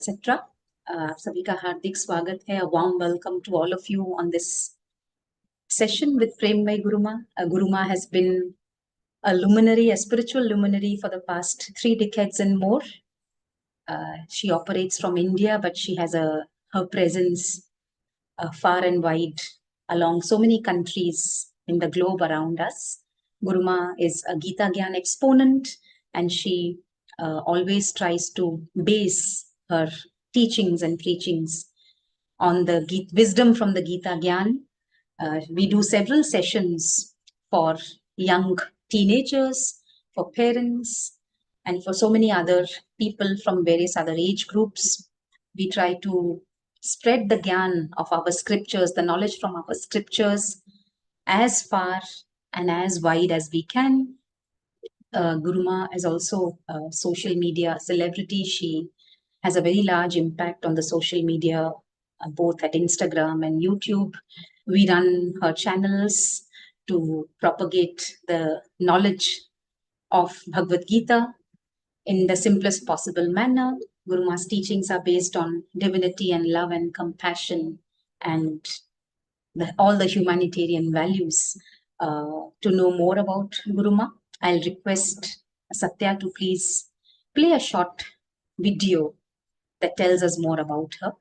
etc. आप सभी का हार्दिक स्वागत है. A warm welcome to all of you on this session with Premmayi Gurumaa. Guruma has been a luminary, a spiritual luminary for the past 3 decades and more. She operates from India, but she has her presence far and wide along so many countries in the globe around us. Guruma is a Gita Gyan exponent, and she always tries to base her teachings and preachings on the wisdom from the Gita Gyan. We do several sessions for young teenagers, for parents, and for so many other people from various other age groups. We try to spread the Gyan of our scriptures, the knowledge from our scriptures, as far and as wide as we can. Guruma is also a social media celebrity. She has a very large impact on the social media, both at Instagram and YouTube. We run her channels to propagate the knowledge of Bhagavad Gita in the simplest possible manner. Guruma's teachings are based on divinity and love and compassion and all the humanitarian values. To know more about Guruma, I'll request Satya to please play a short video that tells us more about her.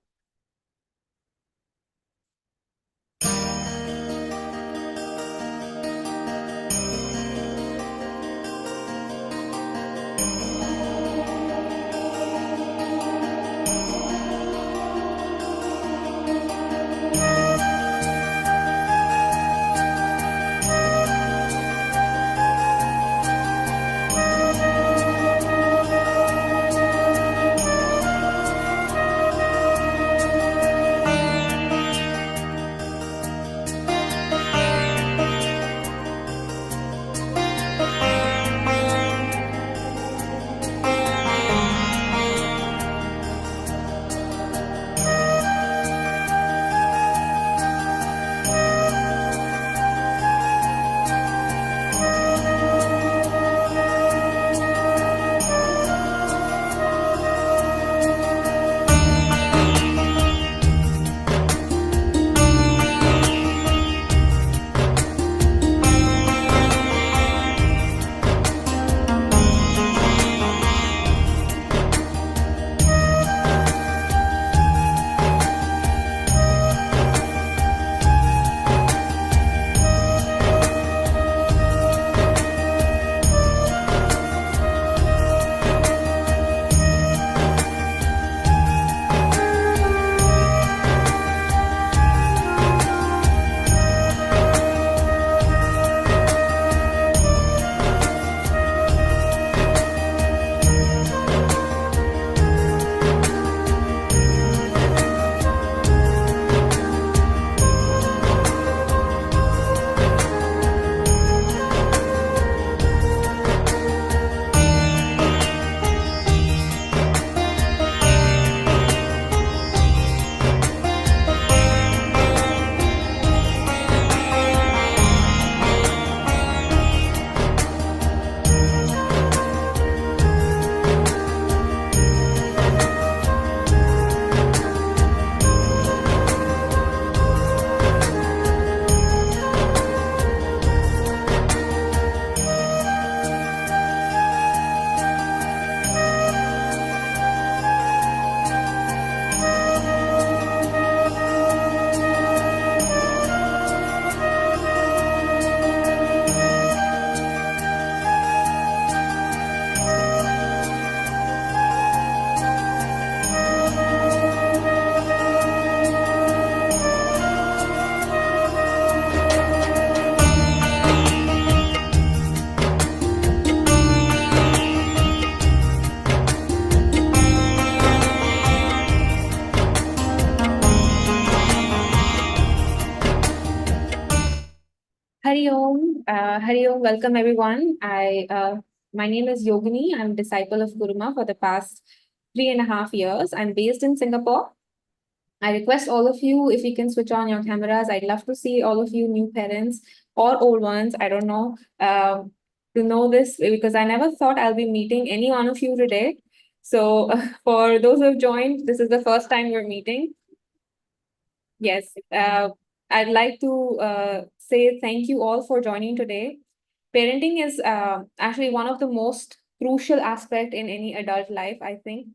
Hari Om, welcome everyone. My name is Yogini. I'm a disciple of Guruma for the past 3.5 years. I'm based in Singapore. I request all of you, if you can switch on your cameras, I'd love to see all of you new parents or old ones, I don't know, to know this, because I never thought I'll be meeting any one of you today. So for those who have joined, this is the first time we're meeting. Yes, I'd like to say thank you all for joining today. Parenting is actually one of the most crucial aspect in any adult life, I think.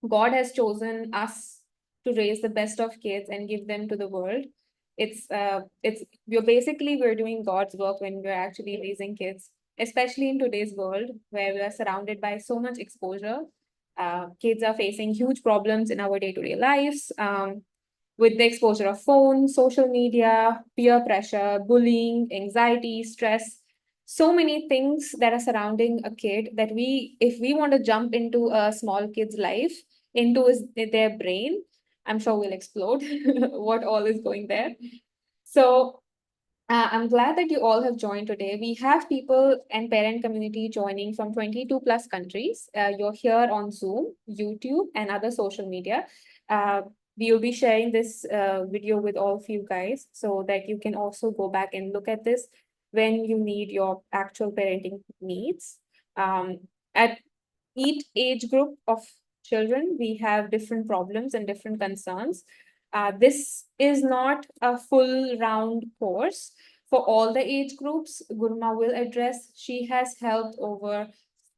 God has chosen us to raise the best of kids and give them to the world. We're doing God's work when we're actually raising kids, especially in today's world where we are surrounded by so much exposure. Kids are facing huge problems in our day-to-day lives. With the exposure of phones, social media, peer pressure, bullying, anxiety, stress, so many things that are surrounding a kid that if we want to jump into a small kid's life, their brain, I'm sure we'll explode what all is going there. So I'm glad that you all have joined today. We have people and parent community joining from 22 plus countries. You're here on Zoom, YouTube, and other social media. We will be sharing this video with all of you guys so that you can also go back and look at this when you need your actual parenting needs. At each age group of children, we have different problems and different concerns. This is not a full round course for all the age groups. Guruma will address. She has helped over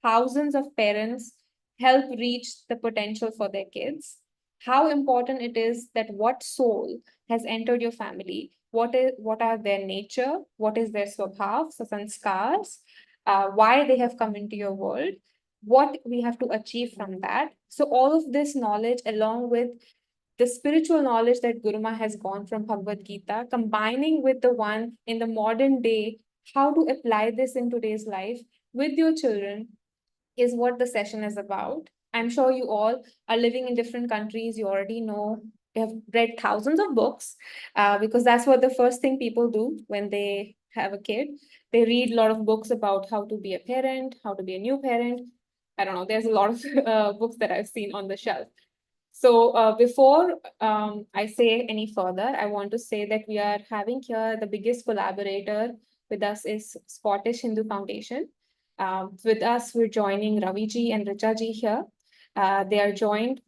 thousands of parents help reach the potential for their kids. How important it is that what soul has entered your family, what are their nature, what is their swabhav, sanskars, why they have come into your world, what we have to achieve from that. So all of this knowledge, along with the spiritual knowledge that Guruma has gone from Bhagavad Gita, combining with the one in the modern day, how to apply this in today's life with your children is what the session is about. I'm sure you all are living in different countries. You already know, you have read thousands of books because that's what the first thing people do when they have a kid. They read a lot of books about how to be a parent, how to be a new parent. I don't know, there's a lot of books that I've seen on the shelf. So before I say any further, I want to say that we are having here the biggest collaborator with us is Scottish Hindu Foundation. With us, we're joining Raviji and Richaji here. They are joined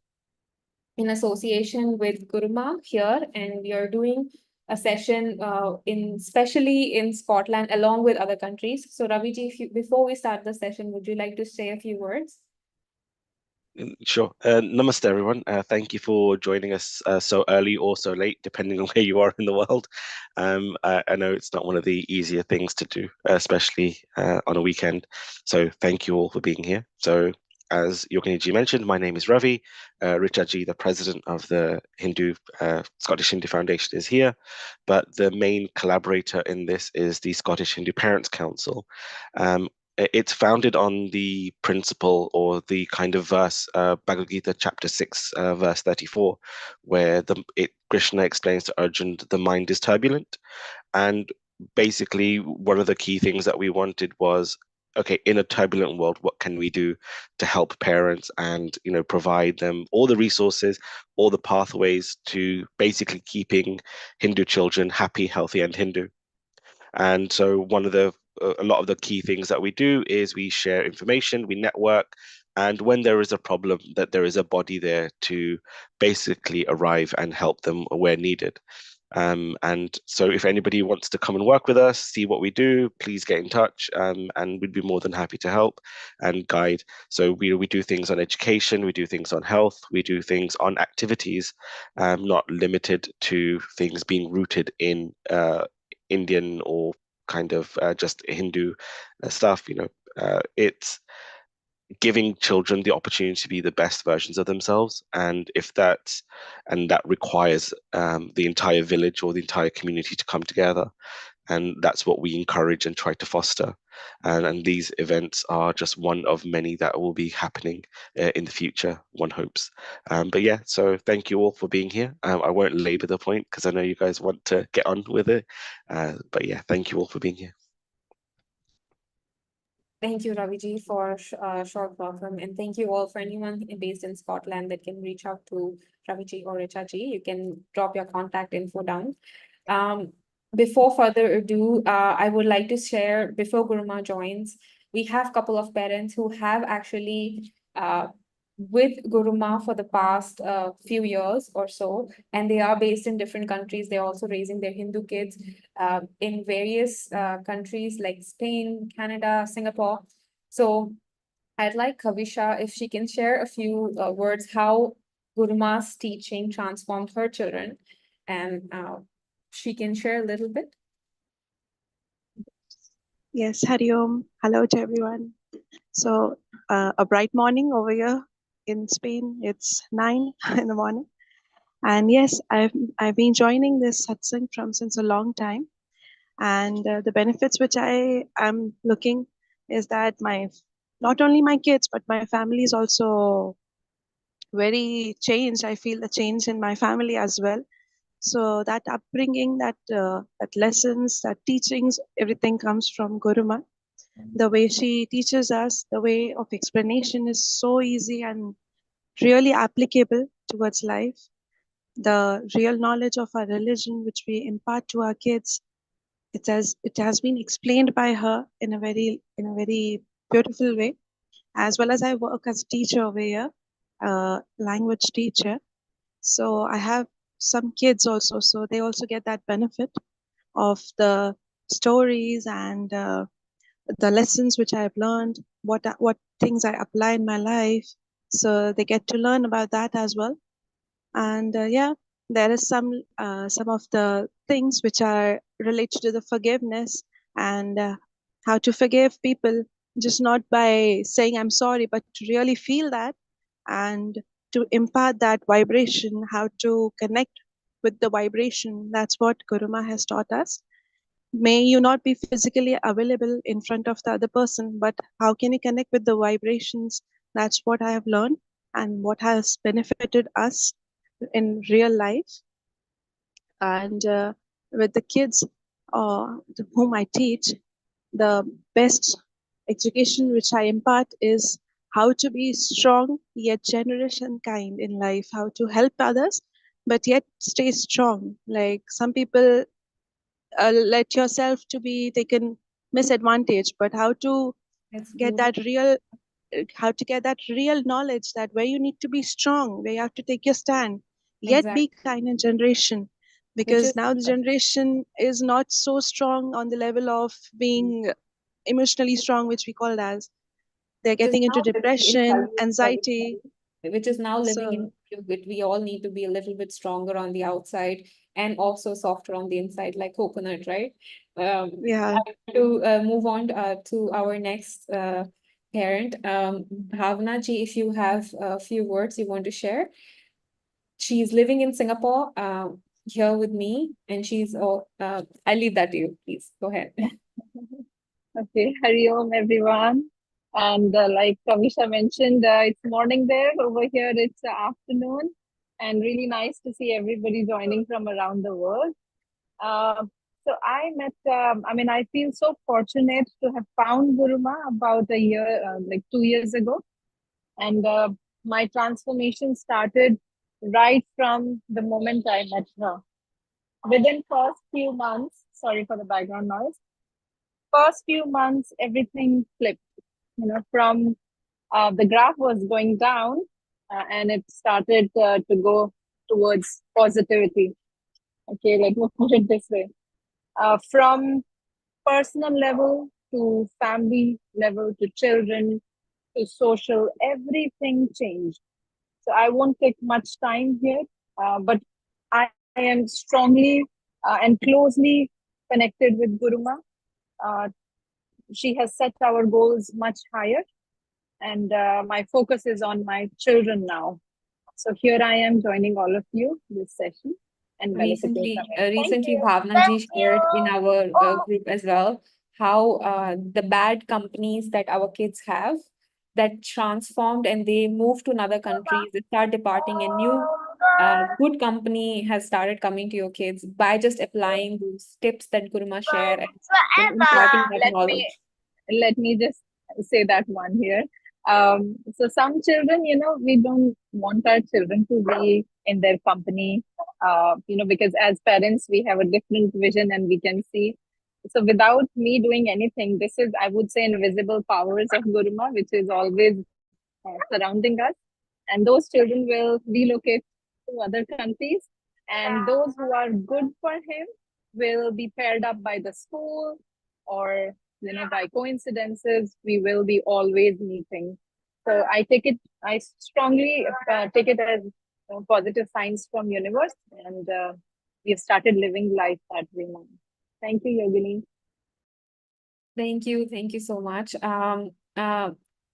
in association with Guruma here, and we are doing a session especially in Scotland along with other countries. So Raviji, before we start the session, would you like to say a few words? Sure. Namaste, everyone. Thank you for joining us so early or so late, depending on where you are in the world. I know it's not one of the easier things to do, especially on a weekend. So thank you all for being here. So as 𝐷𝐿𝐿 mentioned, my name is Ravi. Richaji, the president of the Scottish Hindu Foundation, is here. But the main collaborator in this is the Scottish Hindu Parents Council. It's founded on the principle or the kind of verse, Bhagavad Gita chapter 6, verse 34, where Krishna explains to Arjuna, the mind is turbulent. And basically, one of the key things that we wanted was, okay, in a turbulent world, what can we do to help parents and, provide them all the resources, all the pathways to basically keeping Hindu children happy, healthy, and Hindu. And so a lot of the key things that we do is we share information, we network, and when there is a problem, that there is a body there to basically arrive and help them where needed. And so if anybody wants to come and work with us, see what we do, please get in touch, and we'd be more than happy to help and guide. So we do things on education, we do things on health, we do things on activities, not limited to things being rooted in Indian or kind of just Hindu stuff. It's giving children the opportunity to be the best versions of themselves, and that requires the entire village or the entire community to come together, and that's what we encourage and try to foster. And these events are just one of many that will be happening in the future, one hopes. But yeah, so thank you all for being here. I won't labor the point because I know you guys want to get on with it. But yeah, thank you all for being here. Thank you, Raviji, for short welcome, and thank you all for anyone based in Scotland that can reach out to Raviji or Richaji. You can drop your contact info down. Before further ado, I would like to share, before Guruma joins, we have a couple of parents who have actually with Guruma for the past few years or so, and they are based in different countries. They're also raising their Hindu kids in various countries like Spain, Canada, Singapore. So I'd like Kavisha if she can share a few words how Guruma's teaching transformed her children, and she can share a little bit. Yes, Hari Om. Hello to everyone. So, a bright morning over here in Spain. It's 9 in the morning, and yes, I've been joining this satsang from since a long time, and the benefits which I am looking is that not only my kids but my family is also very changed. I feel the change in my family as well. So that upbringing, that lessons, that teachings, everything comes from Guruma. The way she teaches us, the way of explanation is so easy and really applicable towards life. The real knowledge of our religion, which we impart to our kids, it has been explained by her in a very beautiful way. As well as I work as a teacher over here, language teacher. So I have some kids also, so they also get that benefit of the stories and the lessons which I have learned, what things I apply in my life. So they get to learn about that as well. And yeah, there is some of the things which are related to the forgiveness and how to forgive people, just not by saying I'm sorry, but to really feel that and to impart that vibration, how to connect with the vibration. That's what Guruma has taught us. May you not be physically available in front of the other person, but how can you connect with the vibrations? That's what I have learned and what has benefited us in real life. And with the kids whom I teach, the best education which I impart is how to be strong yet generous and kind in life, how to help others but yet stay strong. Like some people let yourself to be taken misadvantage, but how to get that real knowledge that where you need to be strong, where you have to take your stand, yet be kind in generation. Because now the generation is not so strong on the level of being emotionally strong, which we call it as. They're getting into depression, anxiety. Which is now living in it. We all need to be a little bit stronger on the outside and also softer on the inside, like coconut, right? Yeah. I want to move on to our next parent, Bhavna ji, if you have a few words you want to share. She's living in Singapore here with me, and she's I'll leave that to you, please. Go ahead. Okay, Hari Om everyone. And like Kavisha mentioned, it's morning there. Over here, it's afternoon. And really nice to see everybody joining from around the world. So I met, I feel so fortunate to have found Guruma about a year, like 2 years ago. And my transformation started right from the moment I met her. Within first few months, sorry for the background noise, first few months, everything flipped. From the graph was going down and it started to go towards positivity. Okay, let me put it this way. From personal level to family level to children to social, everything changed. So I won't take much time here, but I am strongly and closely connected with Guruma. She has set our goals much higher, and my focus is on my children now. So here I am joining all of you this session and recently Bhavna ji shared in our group as well how the bad companies that our kids have that transformed and they moved to another country, they start departing, and new good company has started coming to your kids by just applying those tips that Guruma share and imparting that knowledge. Let me just say that one here. So some children, we don't want our children to be in their company, because as parents, we have a different vision and we can see. So without me doing anything, this is, I would say, invisible powers of Guruma, which is always surrounding us. and those children will relocate to other countries, and those who are good for him will be paired up by the school, or by coincidences we will be always meeting. So I strongly take it as positive signs from universe, and we've started living life that way now. Thank you, Yogini. Thank you so much.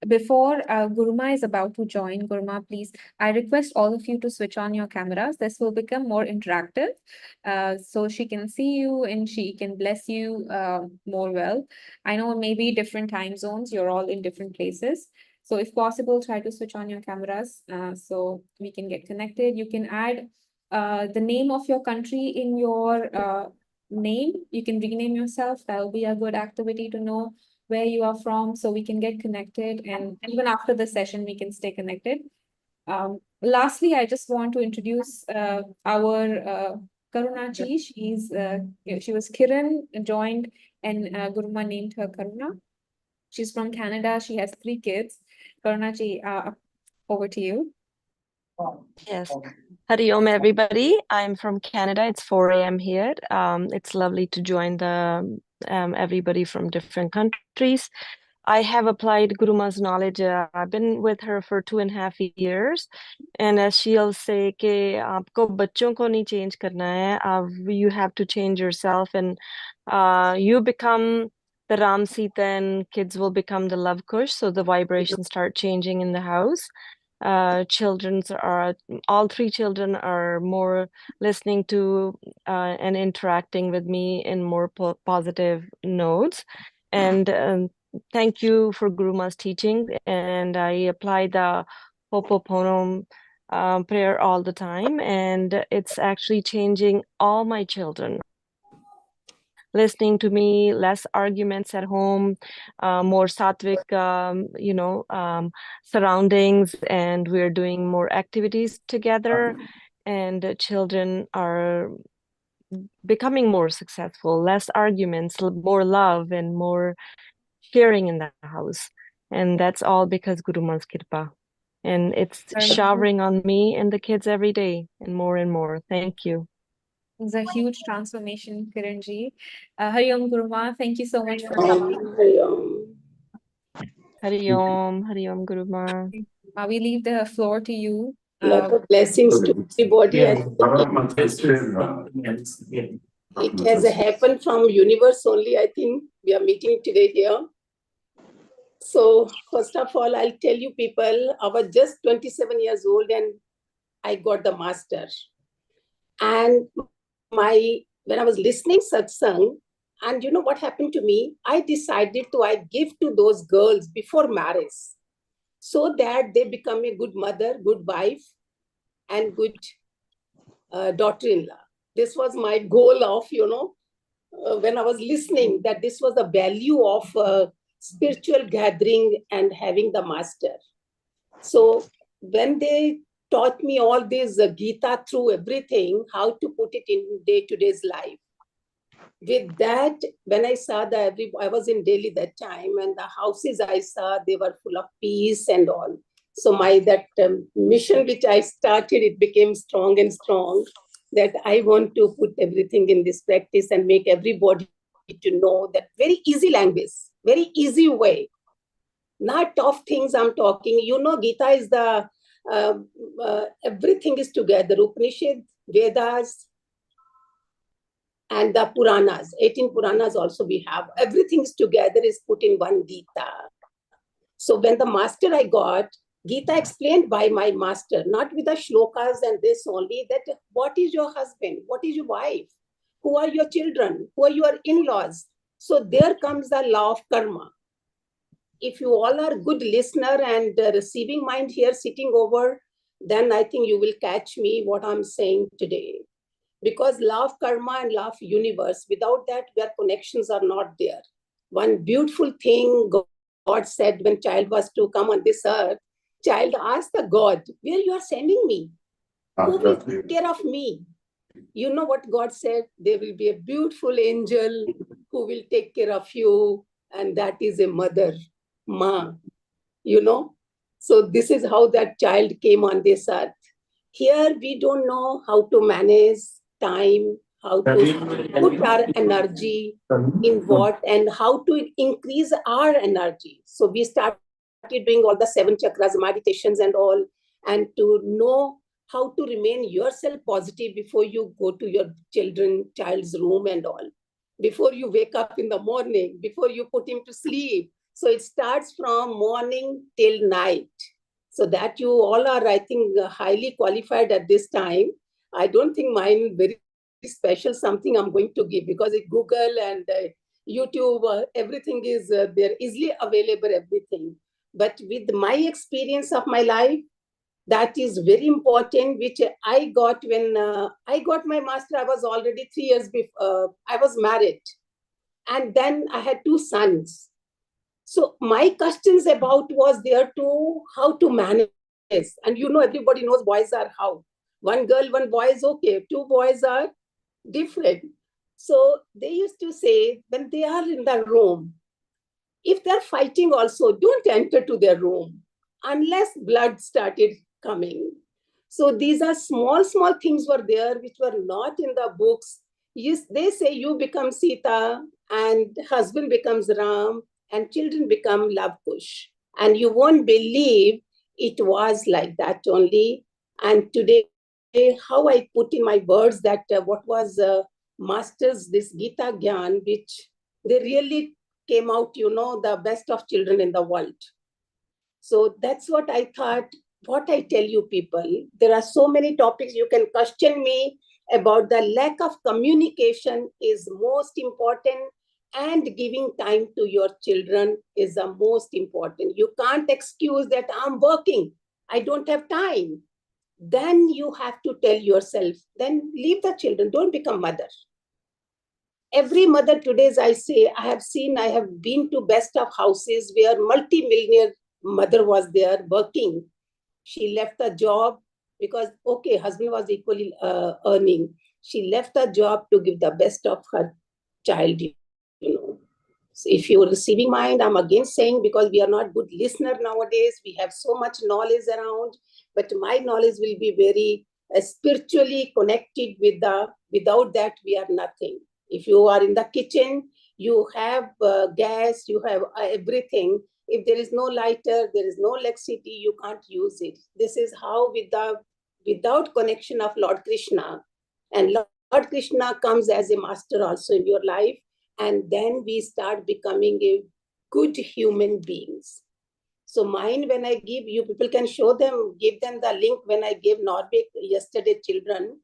Before Guruma is about to join, Guruma, please, I request all of you to switch on your cameras. This will become more interactive, so she can see you and she can bless you more well. I know maybe different time zones, you're all in different places. So if possible, try to switch on your cameras so we can get connected. You can add the name of your country in your name. You can rename yourself. That will be a good activity to know where you are from, so we can get connected, and even after the session we can stay connected. Lastly, I just want to introduce our Karuna ji. She was Kiran, joined, and Guruma named her Karuna. She's from Canada. She has 3 kids. Karuna ji, over to you. Yes. Hari Om, everybody. I'm from Canada. It's 4 a.m. here. It's lovely to join the everybody from different countries. I have applied Guruma's knowledge. I've been with her for 2.5 years, and as she'll say, कि आपको बच्चों को नहीं change करना है. You have to change yourself, and you become the Ram Sita, and kids will become the Love Kush. So the vibrations start changing in the house. All 3 children are more listening to and interacting with me in more positive notes. And thank you for Guruma's teaching. And I apply the Ho'oponopono prayer all the time, and it's actually changing all my children. Listening to me, less arguments at home, more sattvic, surroundings, and we're doing more activities together. And children are becoming more successful, less arguments, more love, and more sharing in the house. And that's all because Guruma's Kirpa. And it's showering on me and the kids every day, and more. Thank you. It's a huge transformation, Kiran ji. Hari Om, Guruma, thank you so much for coming. Hari Om, Guruma. We leave the floor to you. Lot of blessings to everybody. It has happened from universe only. I think we are meeting today here. So first of all, I'll tell you people, I was just 27 years old and I got the master. And when I was listening Satsang, and you know what happened to me? I decided I give to those girls before marriage, so that they become a good mother, good wife, and good daughter-in-law. This was my goal of, when I was listening, that this was the value of spiritual gathering and having the master. So when they taught me all this Gita through everything, how to put it in day-to-day's life. With that, when I saw I was in Delhi that time, and the houses I saw, they were full of peace and all. So that mission which I started, it became strong and strong, that I want to put everything in this practice and make everybody to know that very easy language, very easy way. Not tough things I'm talking. Gita is the everything is together. Upanishad, Vedas, and the Puranas. 18 Puranas also we have. Everything is together, is put in one Gita. So when the master I got, Gita explained by my master, not with the shlokas and this only, that what is your husband? What is your wife? Who are your children? Who are your in-laws? So there comes the law of karma. If you all are good listener and receiving mind here sitting over, then I think you will catch me what I'm saying today. Because law of karma and law of universe, without that, their connections are not there. One beautiful thing God said when child was to come on this earth, child asked the God, where you are sending me? Who will take care of me? You know what God said? There will be a beautiful angel who will take care of you, and that is a mother, Ma, So this is how that child came on this earth. Here we don't know how to manage time, how to put our energy in what, and how to increase our energy. So we started doing all the 7 chakras, meditations and all, and to know how to remain yourself positive before you go to your child's room and all, before you wake up in the morning, before you put him to sleep. So it starts from morning till night. So that you all are, I think, highly qualified at this time. I don't think mine is very special, something I'm going to give, because it Google and YouTube, everything is there, easily available, everything. But with my experience of my life, that is very important, which I got when I got my master. I was already 3 years before, I was married. And then I had 2 sons. So my questions about was there to how to manage. And you know, everybody knows boys are how. 1 girl, 1 boy is okay. 2 boys are different. So they used to say, when they are in the room, if they're fighting also, don't enter to their room unless blood started coming. So these are small things were there which were not in the books. Yes, they say you become Sita and husband becomes Ram and children become Lavkush. And you won't believe it was like that only. And today, how I put in my words that what was Master's, this Gita Gyan, which they really came out, you know, the best of children in the world. So that's what I thought, what I tell you people. There are so many topics you can question me about. The lack of communication is most important, and giving time to your children is the most important. You can't excuse that I'm working, I don't have time. Then you have to tell yourself, then leave the children, don't become mother. Every mother today, as I say, I have been to best of houses where multi-millionaire mother was there working. She left the job because, okay, husband was equally earning. She left the job to give the best of her child, you know. So if you're receiving mind, I'm again saying, because we are not good listener nowadays, we have so much knowledge around, but my knowledge will be very spiritually connected with without that we are nothing. If you are in the kitchen, you have gas, you have everything. If there is no lighter, there is no electricity, you can't use it. This is how without connection of Lord Krishna, and Lord Krishna comes as a master also in your life, and then we start becoming a good human beings. So mine, when I give, you people can show them, give them the link when I gave Norway yesterday children,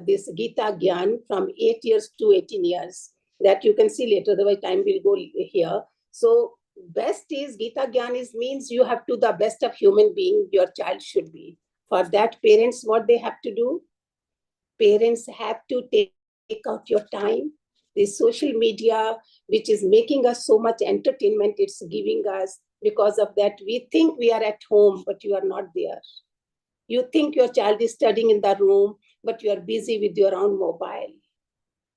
this Gita Gyan from 8 years to 18 years, that you can see later, otherwise time will go here. So best is Gita Gyan means you have to the best of human being your child should be. For that, parents, what they have to do? Parents have to take out your time. The social media, which is making us so much entertainment, it's giving us, because of that, we think we are at home, but you are not there. You think your child is studying in the room, but you are busy with your own mobile.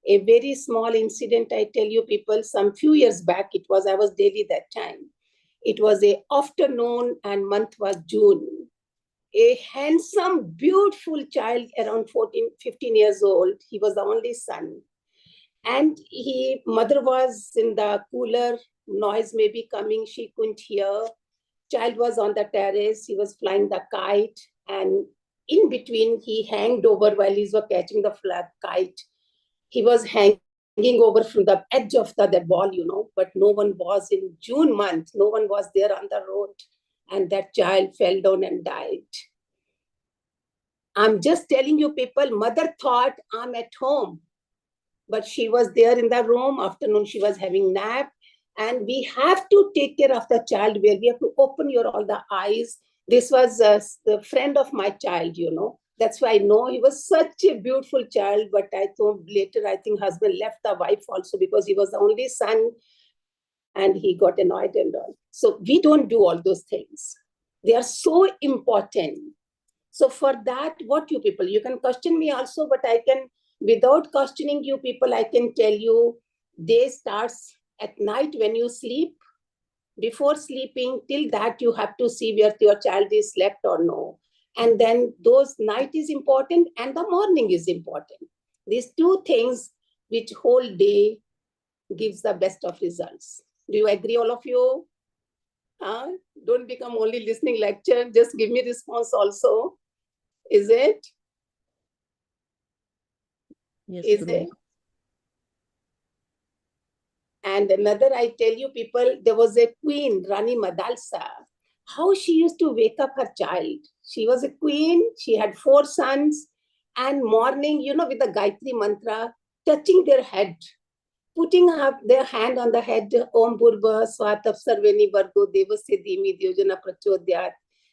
A very small incident, I tell you people, some few years back, I was Delhi that time. It was a afternoon and month was June. A handsome, beautiful child around 14, 15 years old. He was the only son. And mother was in the cooler, noise may be coming, she couldn't hear. Child was on the terrace, he was flying the kite, and in between he hanged over while he was catching the kite. He was hanging over from the edge of that wall, you know, but no one was in June month, no one was there on the road, and that child fell down and died. I'm just telling you people, mother thought I'm at home, but she was there in the room. Afternoon she was having nap, and we have to take care of the child, where we have to open all the eyes. This was the friend of my child, you know. That's why I know he was such a beautiful child. But I thought later, I think husband left the wife also, because he was the only son and he got annoyed and all. So we don't do all those things. They are so important. So for that, what you people, you can question me also, but I can, without questioning you people, I can tell you, day starts at night when you sleep. Before sleeping, till that you have to see whether your child is slept or no. And then those night is important and the morning is important. These two things which whole day gives the best of results. Do you agree, all of you? Don't become only listening lecture. Just give me response also. Is it? Yes, Is Guru. it? And another, I tell you people, there was a queen, Rani Madalsa, how she used to wake up her child. She was a queen, she had 4 sons, and morning, with the Gayatri mantra, touching their head, putting up their hand on the head, Om Burba Swatab Sarveni Vargo Devasya Dhimi Dyojana Prachodhyat.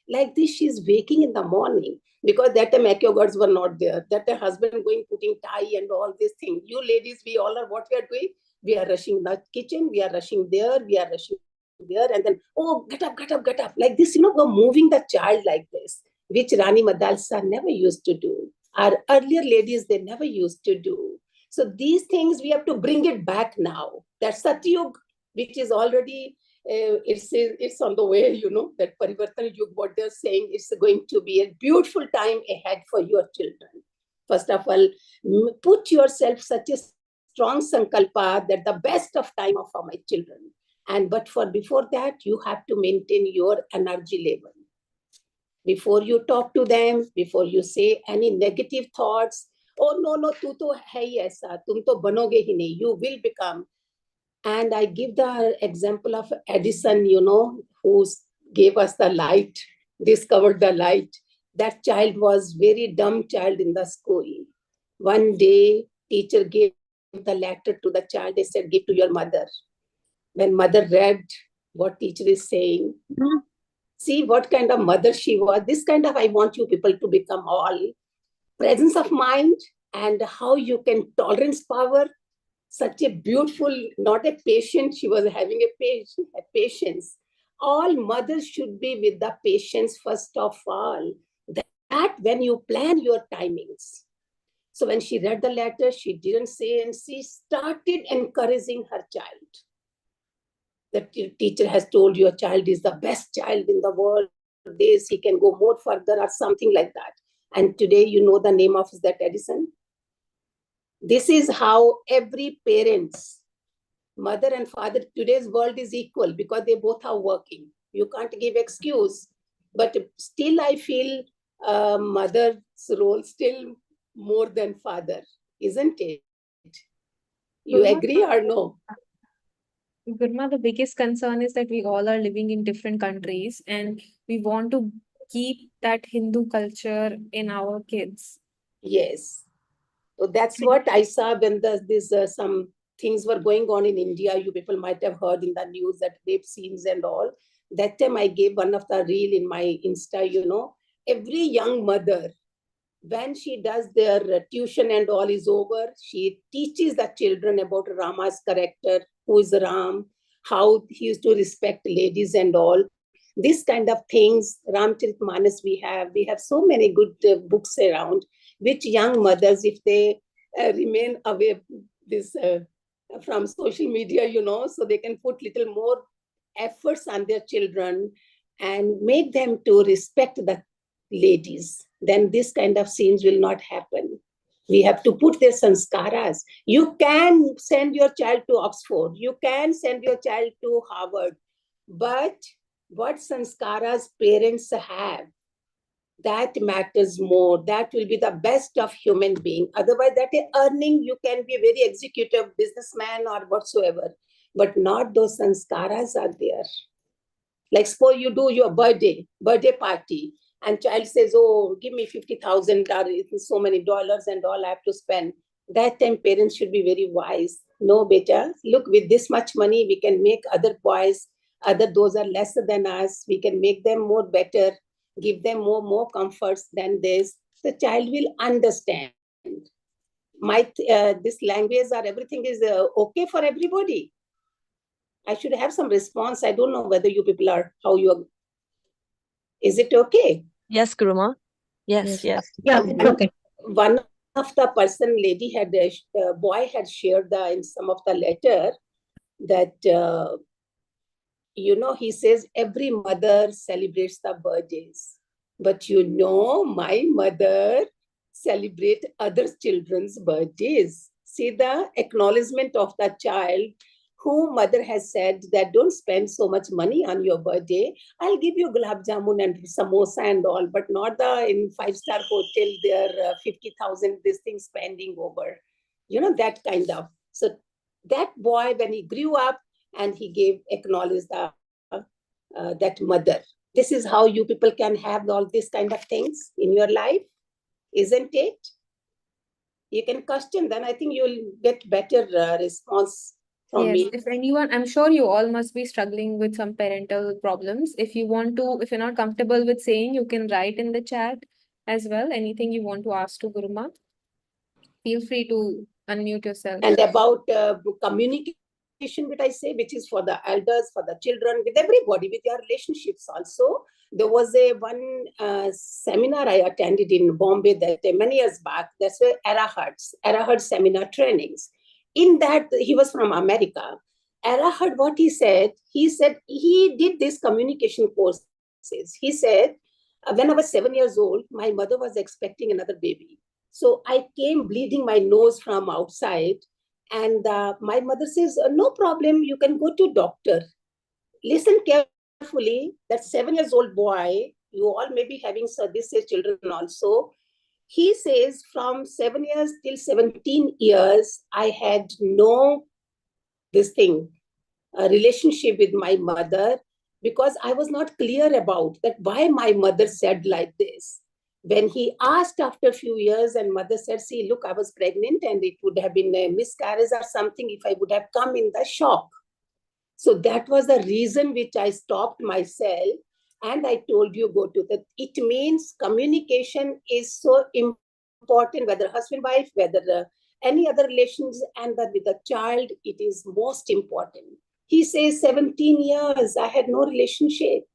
Like this, she's waking in the morning, because that time 𝐾 gods were not there. That time husband going putting tie and all these things. You ladies, we all are what we are doing. We are rushing the kitchen, we are rushing there, we are rushing there, and then, oh, get up, get up, get up. Like this, we're moving the child like this, which Rani Madalsa never used to do. Our earlier ladies, they never used to do. So these things, we have to bring it back now. That Satyug, which is already, it's on the way, that Parivartan Yug, what they're saying, it's going to be a beautiful time ahead for your children. First of all, put yourself such a strong sankalpa that the best of time are for my children. But before that, you have to maintain your energy level. Before you talk to them, before you say any negative thoughts, oh no, tu to hai aisa, tum to banoge hi nahi, you will become. And I give the example of Edison, who gave us the light, discovered the light. That child was very dumb child in the school. One day, teacher gave the letter to the child. They said, give to your mother. When mother read what teacher is saying, see what kind of mother she was. This kind of, I want you people to become all. Presence of mind and how you can tolerance power. Such a beautiful, not a patient, she was having a patience. All mothers should be with the patience first of all. That when you plan your timings. So when she read the letter, she didn't say, and she started encouraging her child. The teacher has told your child is the best child in the world. This, he can go more further or something like that. And today, the name of that Edison. This is how every parent's, mother and father, today's world is equal because they both are working. You can't give excuse. But still, I feel mother's role still more than father, isn't it? You Guruma, agree or no? Guruma, the biggest concern is that we all are living in different countries and we want to keep that Hindu culture in our kids. Yes. So that's what I saw when some things were going on in India. You people might have heard in the news that rape scenes and all. That time I gave one of the reel in my Insta, every young mother, when she does their tuition and all is over, she teaches the children about Rama's character, who is Ram, how he used to respect ladies and all. This kind of things, Ramcharitmanas we have so many good books around, which young mothers, if they remain away from social media, so they can put little more efforts on their children and make them to respect the ladies, then this kind of scenes will not happen. We have to put their sanskaras. You can send your child to Oxford. You can send your child to Harvard. But what sanskaras parents have, that matters more. That will be the best of human being. Otherwise, that is earning. You can be a very executive businessman or whatsoever. But not those sanskaras are there. Like suppose you do your birthday party. And child says, oh, give me $50,000, so many dollars and all I have to spend. That time parents should be very wise. No, beta, look, with this much money, we can make other boys, those are lesser than us. We can make them more better, give them more comforts than this. The child will understand. This language or everything is okay for everybody. I should have some response. I don't know whether you people are, is it okay? Yes, Guruma. Yes. Yeah, it's okay. One of the boy had shared in some of the letter that he says every mother celebrates the birthdays. But my mother celebrates other children's birthdays. See the acknowledgement of the child whom mother has said that don't spend so much money on your birthday. I'll give you gulab jamun and samosa and all, but not the in 5-star hotel, they're 50,000, this thing spending over. That kind of. So that boy, when he grew up and he acknowledged that mother. This is how you people can have all these kind of things in your life, isn't it? You can question, then I think you'll get better response from Yes, me. if anyone, I'm sure you all must be struggling with some parental problems. If you're not comfortable with saying, you can write in the chat as well. Anything you want to ask to Guruma, feel free to unmute yourself. And about communication, which I say, which is for the elders, for the children, with everybody, with your relationships also. There was one seminar I attended in Bombay that many years back. That's where 𝐴𝐻𝐿 seminar trainings. In that, he was from America. 𝐴𝐻𝐿, what he said he did this communication courses. He said, when I was 7 years old, my mother was expecting another baby. So I came bleeding my nose from outside. And my mother says, no problem, you can go to doctor. Listen carefully, that 7 years old boy, you all may be having this age children also. He says from 7 years till 17 years, I had no relationship with my mother because I was not clear about that why my mother said like this. When he asked after a few years and mother said, see, look, I was pregnant and it would have been a miscarriage or something if I would have come in the shock. So that was the reason which I stopped myself. And I told you, go to that. It means communication is so important, whether husband, wife, whether any other relations, and that with a child, it is most important. He says 17 years, I had no relationship.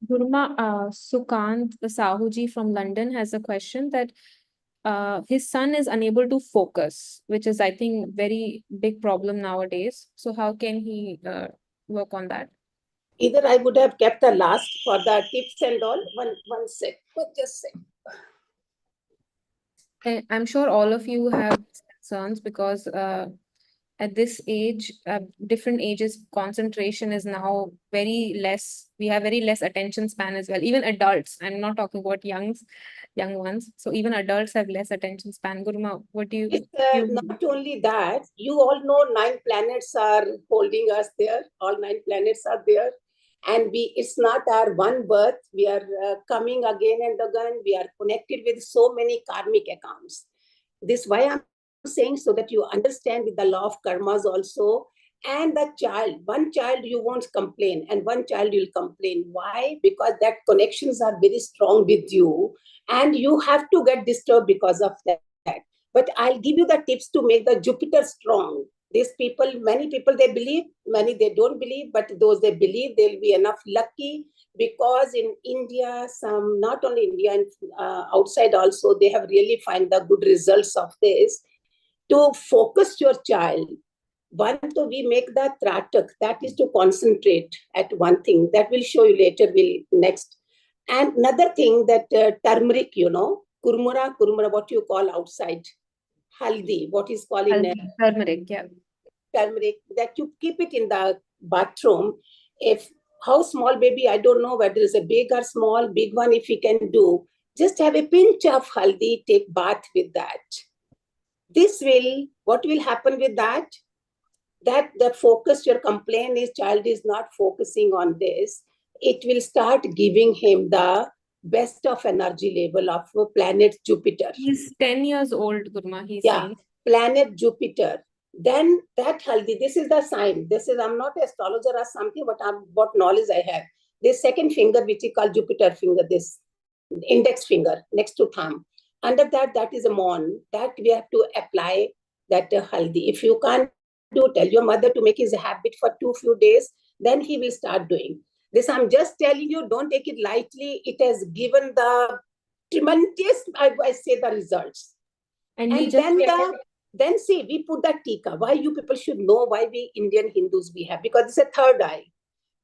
Guruma, Sukant Sahuji from London has a question that his son is unable to focus, which is, I think, very big problem nowadays. So how can he work on that? Either I would have kept the last for the tips and all. One sec. Just sec. I'm sure all of you have concerns because at this age, different ages, concentration is now very less. We have very less attention span as well. Even adults, I'm not talking about young ones. So even adults have less attention span. Guruma, what do you? It's not only that, you all know 9 planets are holding us there. All 9 planets are there. And it's not our one birth. We are coming again and again. We are connected with so many karmic accounts. This why I'm saying, so that you understand with the law of karmas also. And the child, one child you won't complain and one child you'll complain. Why? Because that connections are very strong with you and you have to get disturbed because of that. But I'll give you the tips to make the Jupiter strong. These people, many people, they believe, many they don't believe, but those they believe, they'll be enough lucky because in India, some, not only India, and outside also, they have really find the good results of this. To focus your child, one, so we make the tratak, that is to concentrate at one thing. That will show you later, next. And another thing that turmeric, kurmura, what you call outside. Haldi, what is called in turmeric, yeah. Turmeric, that you keep it in the bathroom. If how small baby, I don't know whether it's a big or small, big one if you can do, just have a pinch of haldi, take bath with that. This will, what will happen with that? That the focus, your complaint is child is not focusing on this. It will start giving him the best of energy level of planet Jupiter. He's 10 years old, Guruma, he's saying. Planet Jupiter. Then that haldi, this is the sign. This is, I'm not an astrologer or something, but what knowledge I have. This second finger, which is called Jupiter finger, this index finger next to thumb. Under that, that is a mon. That we have to apply that haldi. If you can't do, tell your mother to make his habit for few days, then he will start doing. This I'm just telling you, don't take it lightly. It has given the tremendous, I say, the results. And then see, we put that tika. Why you people should know why we Indian Hindus we have, because it's a third eye.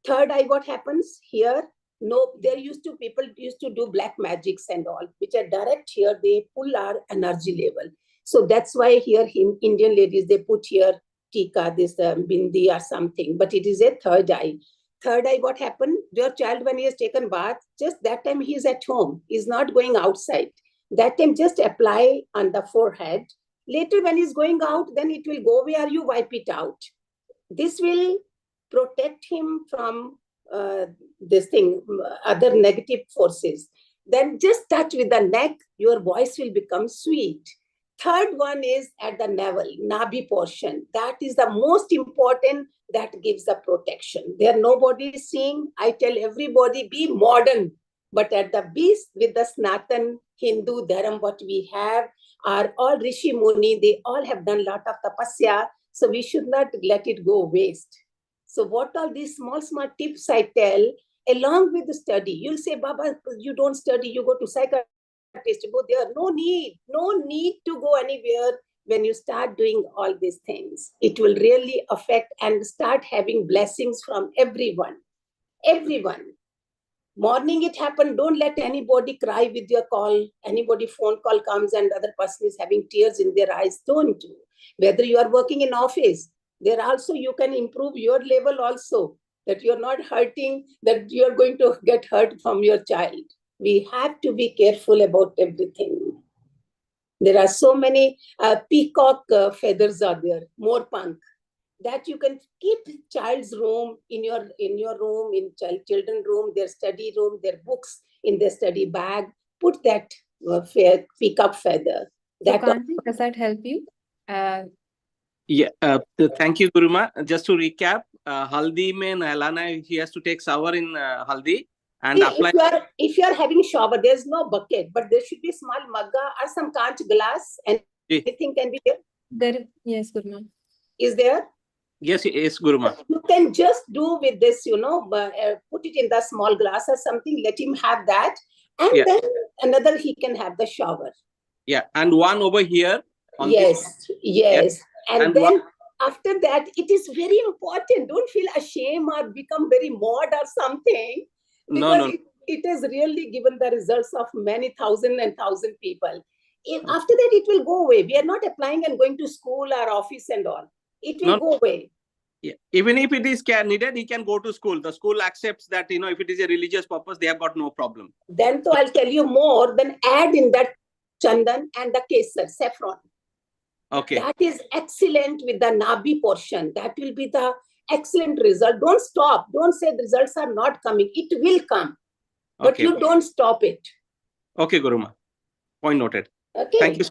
Third eye, what happens here? No, people used to do black magics and all, which are direct here. They pull our energy level. So that's why here in Indian ladies, they put here tika, this bindi or something, but it is a third eye. Third eye, what happened? Your child, when he has taken bath, just that time he is at home. He's not going outside. That time just apply on the forehead. Later when he's going out, then it will go where you wipe it out. This will protect him from other negative forces. Then just touch with the neck, your voice will become sweet. Third one is at the navel, nabi portion. That is the most important, that gives the protection. There nobody is seeing. I tell everybody, be modern, but at the base with the Sanatan Hindu Dharam, what we have are all Rishi Muni. They all have done a lot of tapasya. So we should not let it go waste. So what all these small tips I tell, along with the study, you'll say, Baba, you don't study, you go to psychiatrist, you go there. No need to go anywhere. When you start doing all these things, it will really affect and start having blessings from everyone. Everyone. Morning it happened, don't let anybody cry with your call. Anybody phone call comes and other person is having tears in their eyes. Don't do. Whether you are working in office, there also you can improve your level also, that you're not hurting, that you're going to get hurt from your child. We have to be careful about everything. There are so many peacock feathers are there, more punk, that you can keep child's room in your room, in children room, their study room, their books in their study bag. Put that peacock feather. So Kanti, does that help you? Yeah, thank you, Guruma. Just to recap, haldi mein nahlana, he has to take shower in haldi and apply. If you are having shower, there's no bucket, but there should be small magga or some kanch glass, and anything can be there. Yes, Guruma. Is there? Yes, Guruma. You can just do with this, put it in the small glass or something, let him have that, and then another he can have the shower. Yeah, and one over here. Yes. And then after that, it is very important. Don't feel ashamed or become very mod or something. Because it has really given the results of many thousand people. After that, it will go away. We are not applying and going to school or office and all. It will go away. Yeah. Even if it is needed, he can go to school. The school accepts that, if it is a religious purpose, they have got no problem. Then I'll tell you more. Then add in that chandan and the kesar, saffron. Okay. That is excellent with the nabi portion. That will be the excellent result. Don't stop. Don't say the results are not coming. It will come. But you don't stop it. Okay, Guruma. Point noted. Okay. Thank you.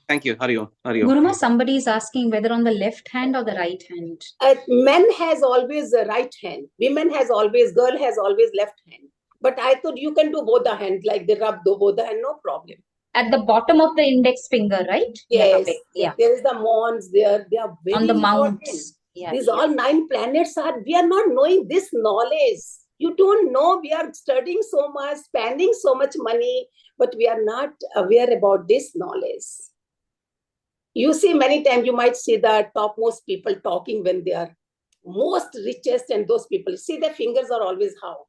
Thank you. Hariom. Guruma, somebody is asking whether on the left hand or the right hand. Men has always the right hand. Girl has always left hand. But I thought you can do both the hands, like they rub both the hand, no problem. At the bottom of the index finger, right? Yes. Yeah. There is the mons there. They are very on the important. mounts. Yeah, these all 9 planets are, we are not knowing this knowledge. You don't know, we are studying so much, spending so much money, but we are not aware about this knowledge. You see, many times you might see the topmost people talking when they are most richest, and those people, see their fingers are always how?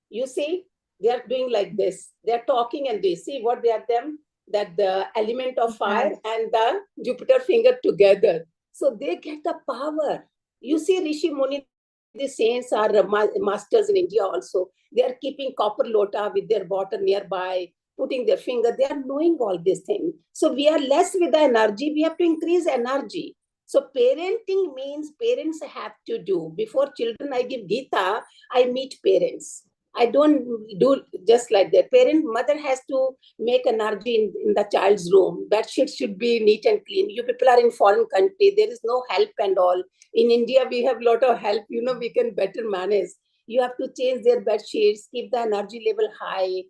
You see, they are doing like this. They are talking and they see what they are them, that the element of fire and the Jupiter finger together. So they get the power. You see, Rishi Muni, the saints are masters in India also. They are keeping copper lota with their water nearby, putting their finger. They are knowing all these things. So we are less with the energy. We have to increase energy. So parenting means parents have to do. Before children, I give Gita, I meet parents. I don't do just like that. Mother has to make energy in the child's room. Bed sheet should be neat and clean. You people are in foreign country. There is no help and all. In India, we have a lot of help. We can better manage. You have to change their bed sheets, keep the energy level high.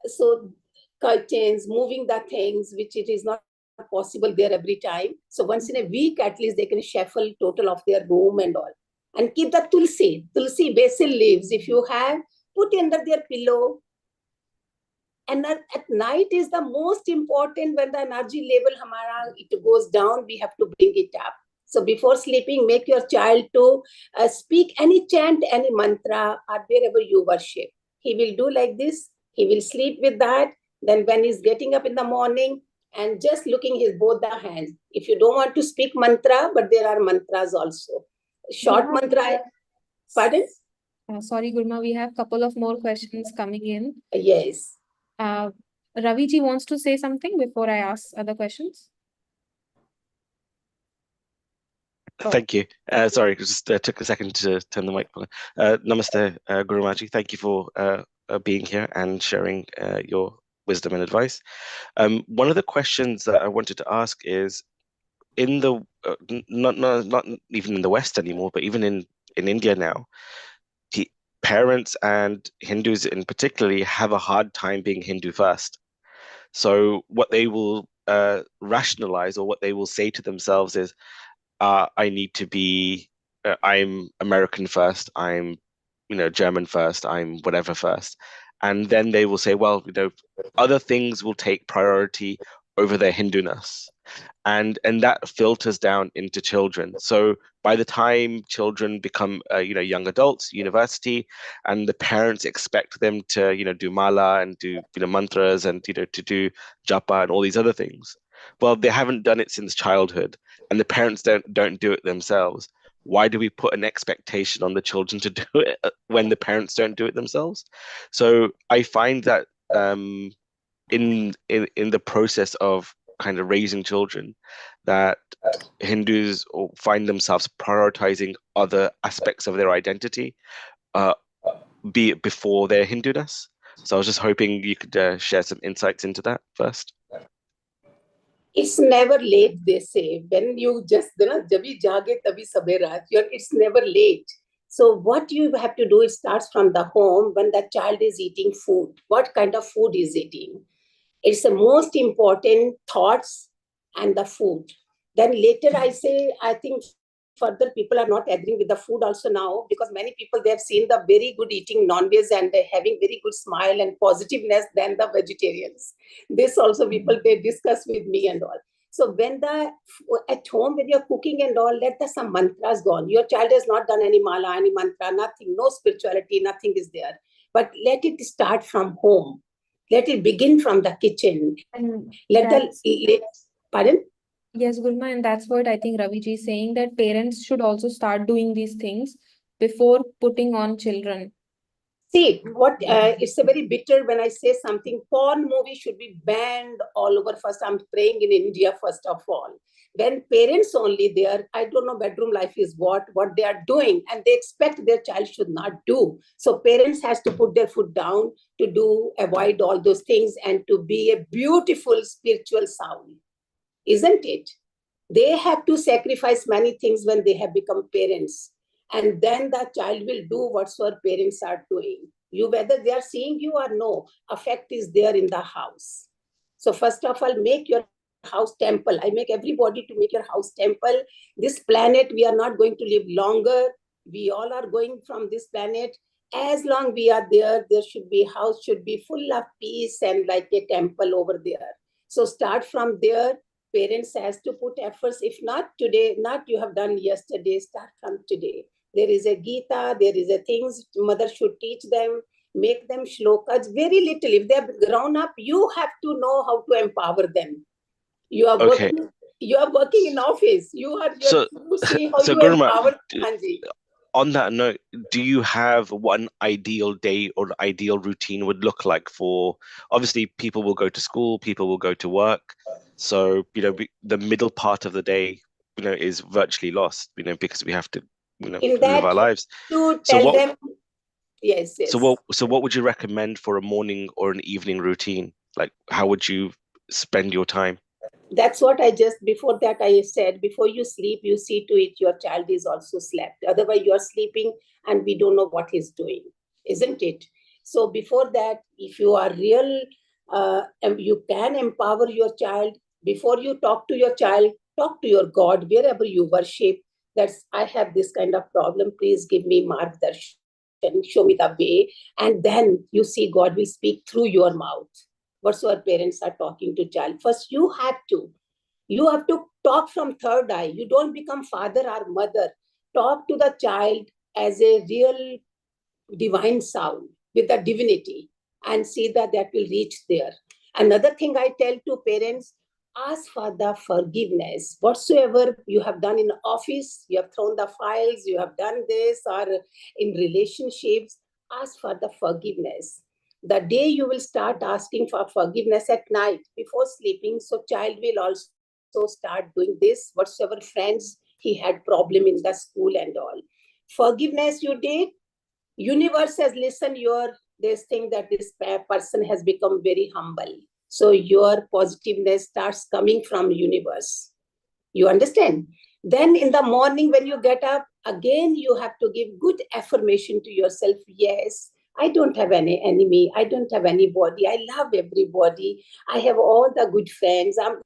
So curtains, moving the things, which it is not possible there every time. So once in a week, at least they can shuffle total of their room and all. And keep the tulsi basil leaves. If you have, put under their pillow. And at night is the most important. When the energy level it goes down, we have to bring it up. So before sleeping, make your child to speak any chant, any mantra, or wherever you worship. He will do like this. He will sleep with that. Then when he's getting up in the morning and just looking his both the hands. If you don't want to speak mantra, but there are mantras also. Short mantra. Pardon? Sorry, Guruma, we have a couple of more questions coming in. Yes. Raviji wants to say something before I ask other questions. Thank you. Sorry, it just took a second to turn the mic on. Namaste, Gurumaji. Thank you for being here and sharing your wisdom and advice. One of the questions that I wanted to ask is, in the not even in the West anymore, but even in India now, parents and Hindus in particularly have a hard time being Hindu first. So what they will rationalize, or what they will say to themselves is, I need to be, I'm American first, I'm, German first, I'm whatever first. And then they will say, well, other things will take priority over their Hinduness. And that filters down into children. So by the time children become, young adults, university, and the parents expect them to, do mala and do, mantras and, to do japa and all these other things. Well, they haven't done it since childhood, and the parents don't do it themselves. Why do we put an expectation on the children to do it when the parents don't do it themselves? So I find that in the process of kind of raising children, that Hindus find themselves prioritizing other aspects of their identity, be it before their Hinduness. So I was just hoping you could share some insights into that first. It's never late, they say. When you just, jabi jaage tabi sabera, it's never late. So what you have to do, it starts from the home when the child is eating food. What kind of food is eating? It's the most important thoughts and the food. Then later I say, I think further people are not agreeing with the food also now, because many people, they have seen the very good eating non-veg and having very good smile and positiveness than the vegetarians. This also people, they discuss with me and all. So when at home, when you're cooking and all, let some mantras go on. Your child has not done any mala, any mantra, nothing, no spirituality, nothing is there. But let it start from home. Let it begin from the kitchen. And pardon? Yes, Guruma, and that's what I think Raviji is saying, that parents should also start doing these things before putting on children. See, it's a very bitter when I say something. Porn movie should be banned all over. First, I'm praying in India, first of all. When parents only there, I don't know bedroom life is what they are doing, and they expect their child should not do. So parents has to put their foot down to avoid all those things and to be a beautiful spiritual soul. Isn't it? They have to sacrifice many things when they have become parents. And then the child will do whatsoever parents are doing. Whether they are seeing you or no, effect is there in the house. So first of all, make your house temple. I make everybody to make your house temple. This planet, we are not going to live longer. We all are going from this planet. As long we are there should be house, should be full of peace and like a temple over there. So start from there. Parents has to put efforts. If not today, not you have done yesterday, start from today. There is a Gita, there is a things mother should teach them, make them shlokas, very little. If they have grown up, you have to know how to empower them. You are working in office. You see how you Guruma, empower. On that note, do you have what an ideal day or an ideal routine would look like for, obviously people will go to school, people will go to work. So, the middle part of the day, is virtually lost, because we have to, live our lives. To tell them, yes. So what would you recommend for a morning or an evening routine? Like, how would you spend your time? That's what before that I said, before you sleep, you see to it your child is also slept. Otherwise you are sleeping and we don't know what he's doing, isn't it? So before that, if you are real, you can empower your child. Before you talk to your child, talk to your God, wherever you worship. I have this kind of problem. Please give me margdarshan, show me the way. And then you see God will speak through your mouth. Whatsoever parents are talking to child. First, you have to You have to talk from third eye. You don't become father or mother. Talk to the child as a real divine sound with the divinity and see that will reach there. Another thing I tell to parents, ask for the forgiveness. Whatsoever you have done in office, you have thrown the files, you have done this, or in relationships, ask for the forgiveness. The day you will start asking for forgiveness at night before sleeping, so child will also start doing this. Whatsoever friends he had problem in the school and all. Forgiveness you did, universe has listened your this thing that this person has become very humble. So your positiveness starts coming from universe. You understand? Then in the morning when you get up, again you have to give good affirmation to yourself. Yes, I don't have any enemy. I don't have anybody. I love everybody. I have all the good friends. I'm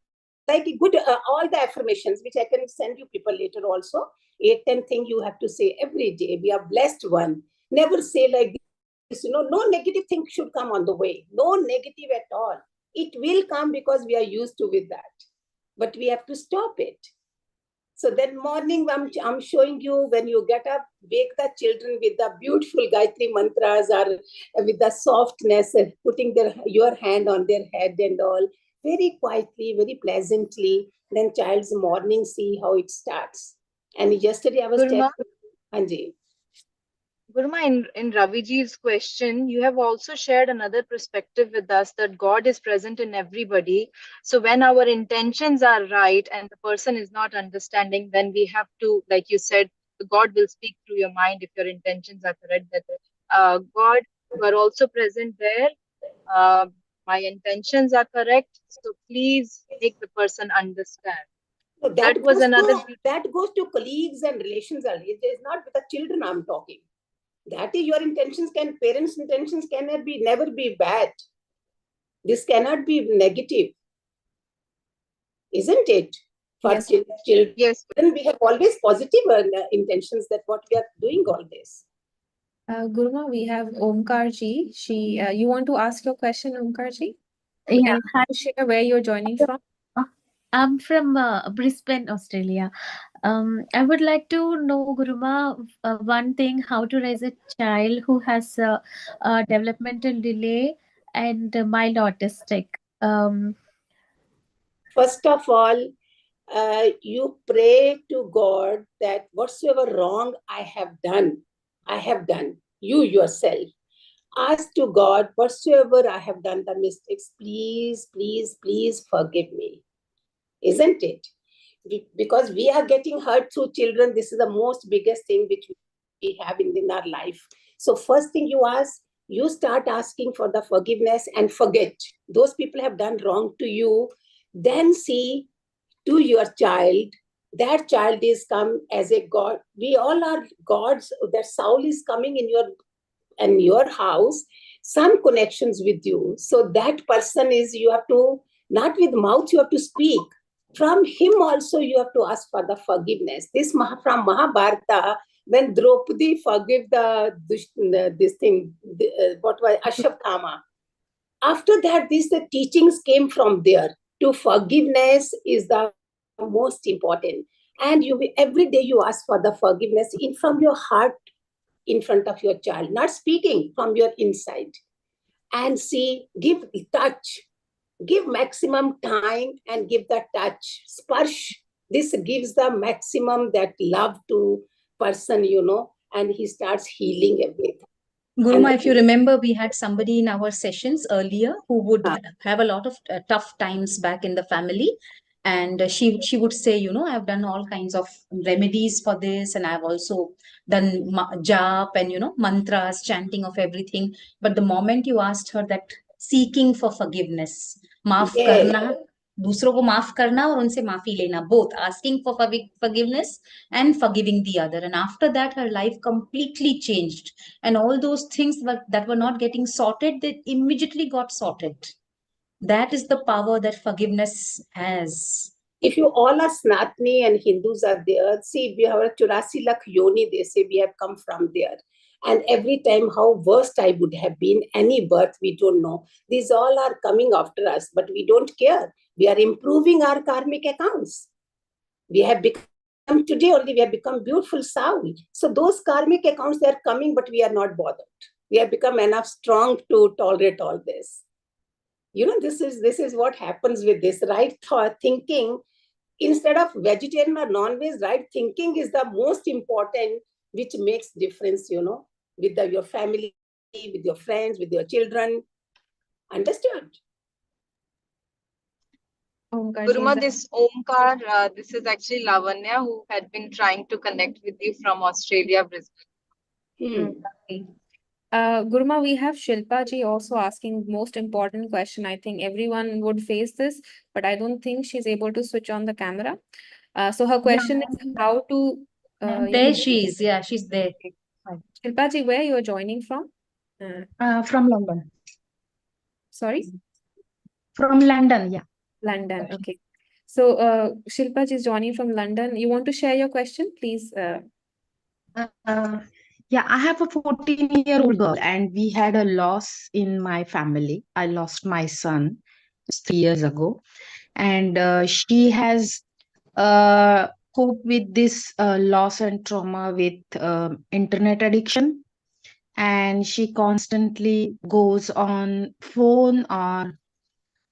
like good, all the affirmations, which I can send you people later also. 8-10 things you have to say every day. We are blessed one. Never say like this, no negative thing should come on the way. No negative at all. It will come because we are used to with that. But we have to stop it. So that morning, I'm showing you when you get up, wake the children with the beautiful Gayatri mantras or with the softness, putting your hand on their head and all, very quietly, very pleasantly. Then child's morning, see how it starts. And yesterday I was Guruma, telling Anji. Guruma, in Raviji's question, you have also shared another perspective with us that God is present in everybody. So when our intentions are right and the person is not understanding, then we have to, like you said, God will speak through your mind if your intentions are correct. That God, you are also present there. My intentions are correct. So please make the person understand. So that was another. That goes to colleagues and relations. It is not with the children I'm talking. That is your intentions. Parents' intentions never be bad. This cannot be negative, isn't it? For Yes. children, Yes. We have always positive intentions that what we are doing all this. Guruma, we have 𝐓𝐾𝐈𝐒. You want to ask your question, 𝐓𝐾𝐈𝐒? Yeah. Can you share where you're joining from? I'm from Brisbane, Australia. I would like to know, Guruma, one thing, how to raise a child who has a developmental delay and mild autistic. First of all, you pray to God that whatsoever wrong I have done, you yourself. Ask to God, whatsoever I have done the mistakes, please, please, please forgive me. Isn't it? Because we are getting hurt through children. This is the most biggest thing which we have in our life. So first thing you ask, you start asking for the forgiveness and forget. Those people have done wrong to you. Then see to your child, that child is come as a God. We all are gods. That soul is coming in your house, some connections with you. So that person is, you have to, not with mouth, you have to speak. From him also you have to ask for the forgiveness. This from Mahabharata, when Draupadi forgive what was Ashwatthama. After that, the teachings came from there. To forgiveness is the most important. And every day you ask for the forgiveness from your heart, in front of your child, not speaking, from your inside. And see, give touch, give maximum time and give the touch. Sparsh, this gives the maximum that love to person, and he starts healing everything. Guruma, if you remember, we had somebody in our sessions earlier who would have a lot of tough times back in the family. And she would say, I've done all kinds of remedies for this. And I've also done jap and, mantras, chanting of everything. But the moment you asked her that seeking for forgiveness, maaf karna, दूसरों को माफ करना और उनसे माफी लेना, both asking for forgiveness and forgiving the other. And after that, her life completely changed. And all those things that were not getting sorted, they immediately got sorted. That is the power that forgiveness has. If you all are Sanatani and Hindus are there, see, we have a 84 lakh yoni, they say we have come from there. And every time how worst I would have been, any birth, we don't know. These all are coming after us, but we don't care. We are improving our karmic accounts. We have become, today only we have become beautiful soul. So those karmic accounts, they are coming, but we are not bothered. We have become enough strong to tolerate all this. You know, this is what happens with this right thought thinking. Instead of vegetarian or non-veg, right thinking is the most important, which makes difference, you know, with your family, with your friends, with your children. Understood? Guruma, this Omkar, this is actually Lavanya, who had been trying to connect with you from Australia, Brisbane. Guruma, we have Shilpa ji also asking most important question. I think everyone would face this, but I don't think she's able to switch on the camera. So her question is how to... there she is. Yeah, she's there. Shilpa ji, where you are joining from? From London. Sorry? From London, yeah. London, okay. So Shilpa ji is joining from London. You want to share your question, please? Yeah, I have a 14-year-old girl, and we had a loss in my family. I lost my son 3 years ago, and she has coped with this loss and trauma with internet addiction, and she constantly goes on phone or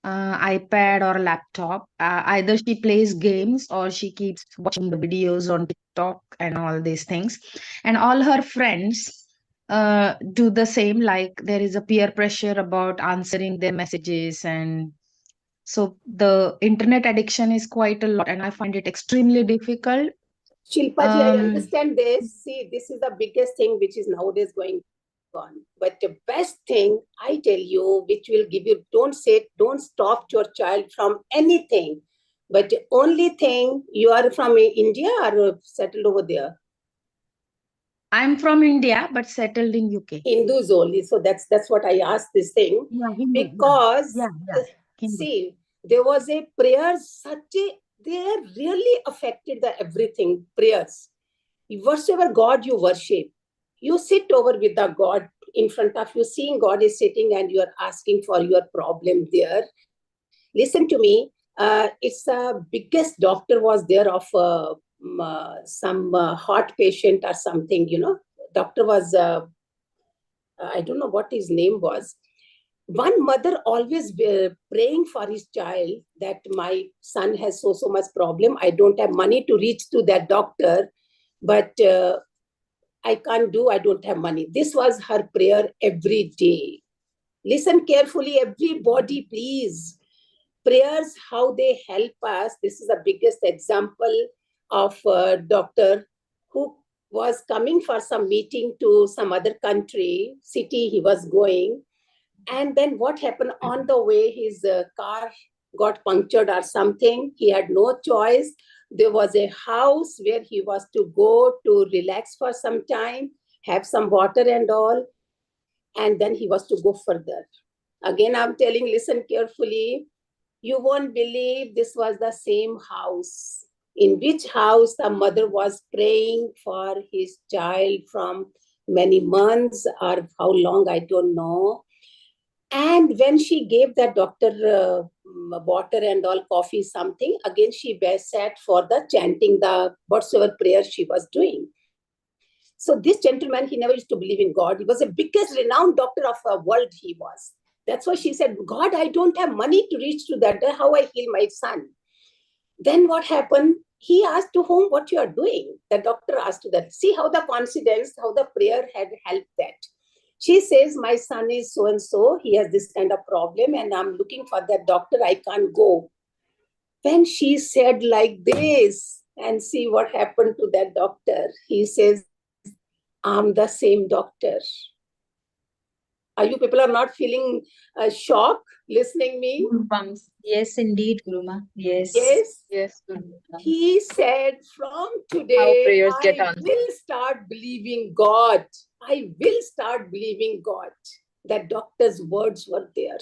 iPad or laptop. Either she plays games or she keeps watching the videos on TikTok and all these things. And all her friends do the same, like there is a peer pressure about answering their messages. And so the internet addiction is quite a lot, and I find it extremely difficult. Shilpa ji, I understand this. See, this is the biggest thing which is nowadays going on. But the best thing I tell you, which will give you, don't stop your child from anything. But the only thing, you are from India or settled over there? I'm from India, but settled in UK. Hindus only. So that's what I asked this thing. Yeah, Hindu, because, Hindu. See, there was a prayer, they really affected the everything, prayers. Whatsoever God you worship, you sit over with the God in front of you, seeing God is sitting and you are asking for your problem there. Listen to me. It's the biggest doctor was there of some heart patient or something, you know. Doctor was, I don't know what his name was. One mother always praying for his child that my son has so much problem. I don't have money to reach to that doctor, but I can't do, I don't have money. This was her prayer every day. Listen carefully, everybody, please. Prayers, how they help us. This is the biggest example of a doctor who was coming for some meeting to some other country, city he was going. And then what happened on the way, his car got punctured or something. He had no choice. There was a house where he was to go to relax for some time, have some water and all. And then he was to go further. Again, I'm telling, listen carefully. You won't believe this was the same house. In which house the mother was praying for his child from many months or how long, I don't know. And when she gave that doctor water and all, coffee, something, again she sat for the chanting, the whatsoever prayer she was doing. So this gentleman, he never used to believe in God. He was the biggest renowned doctor of the world he was. That's why she said, God, I don't have money to reach to that. How I heal my son? Then what happened? He asked to whom what you are doing. The doctor asked to that. See how the coincidence, how the prayer had helped that. She says, my son is so-and-so. He has this kind of problem and I'm looking for that doctor. I can't go. When she said like this, and see what happened to that doctor. He says, I'm the same doctor. Are you people are not feeling shock listening me? Yes, indeed, Guruma. Yes. Yes. He said, from today, I will start believing God. I will start believing God. That doctor's words were there.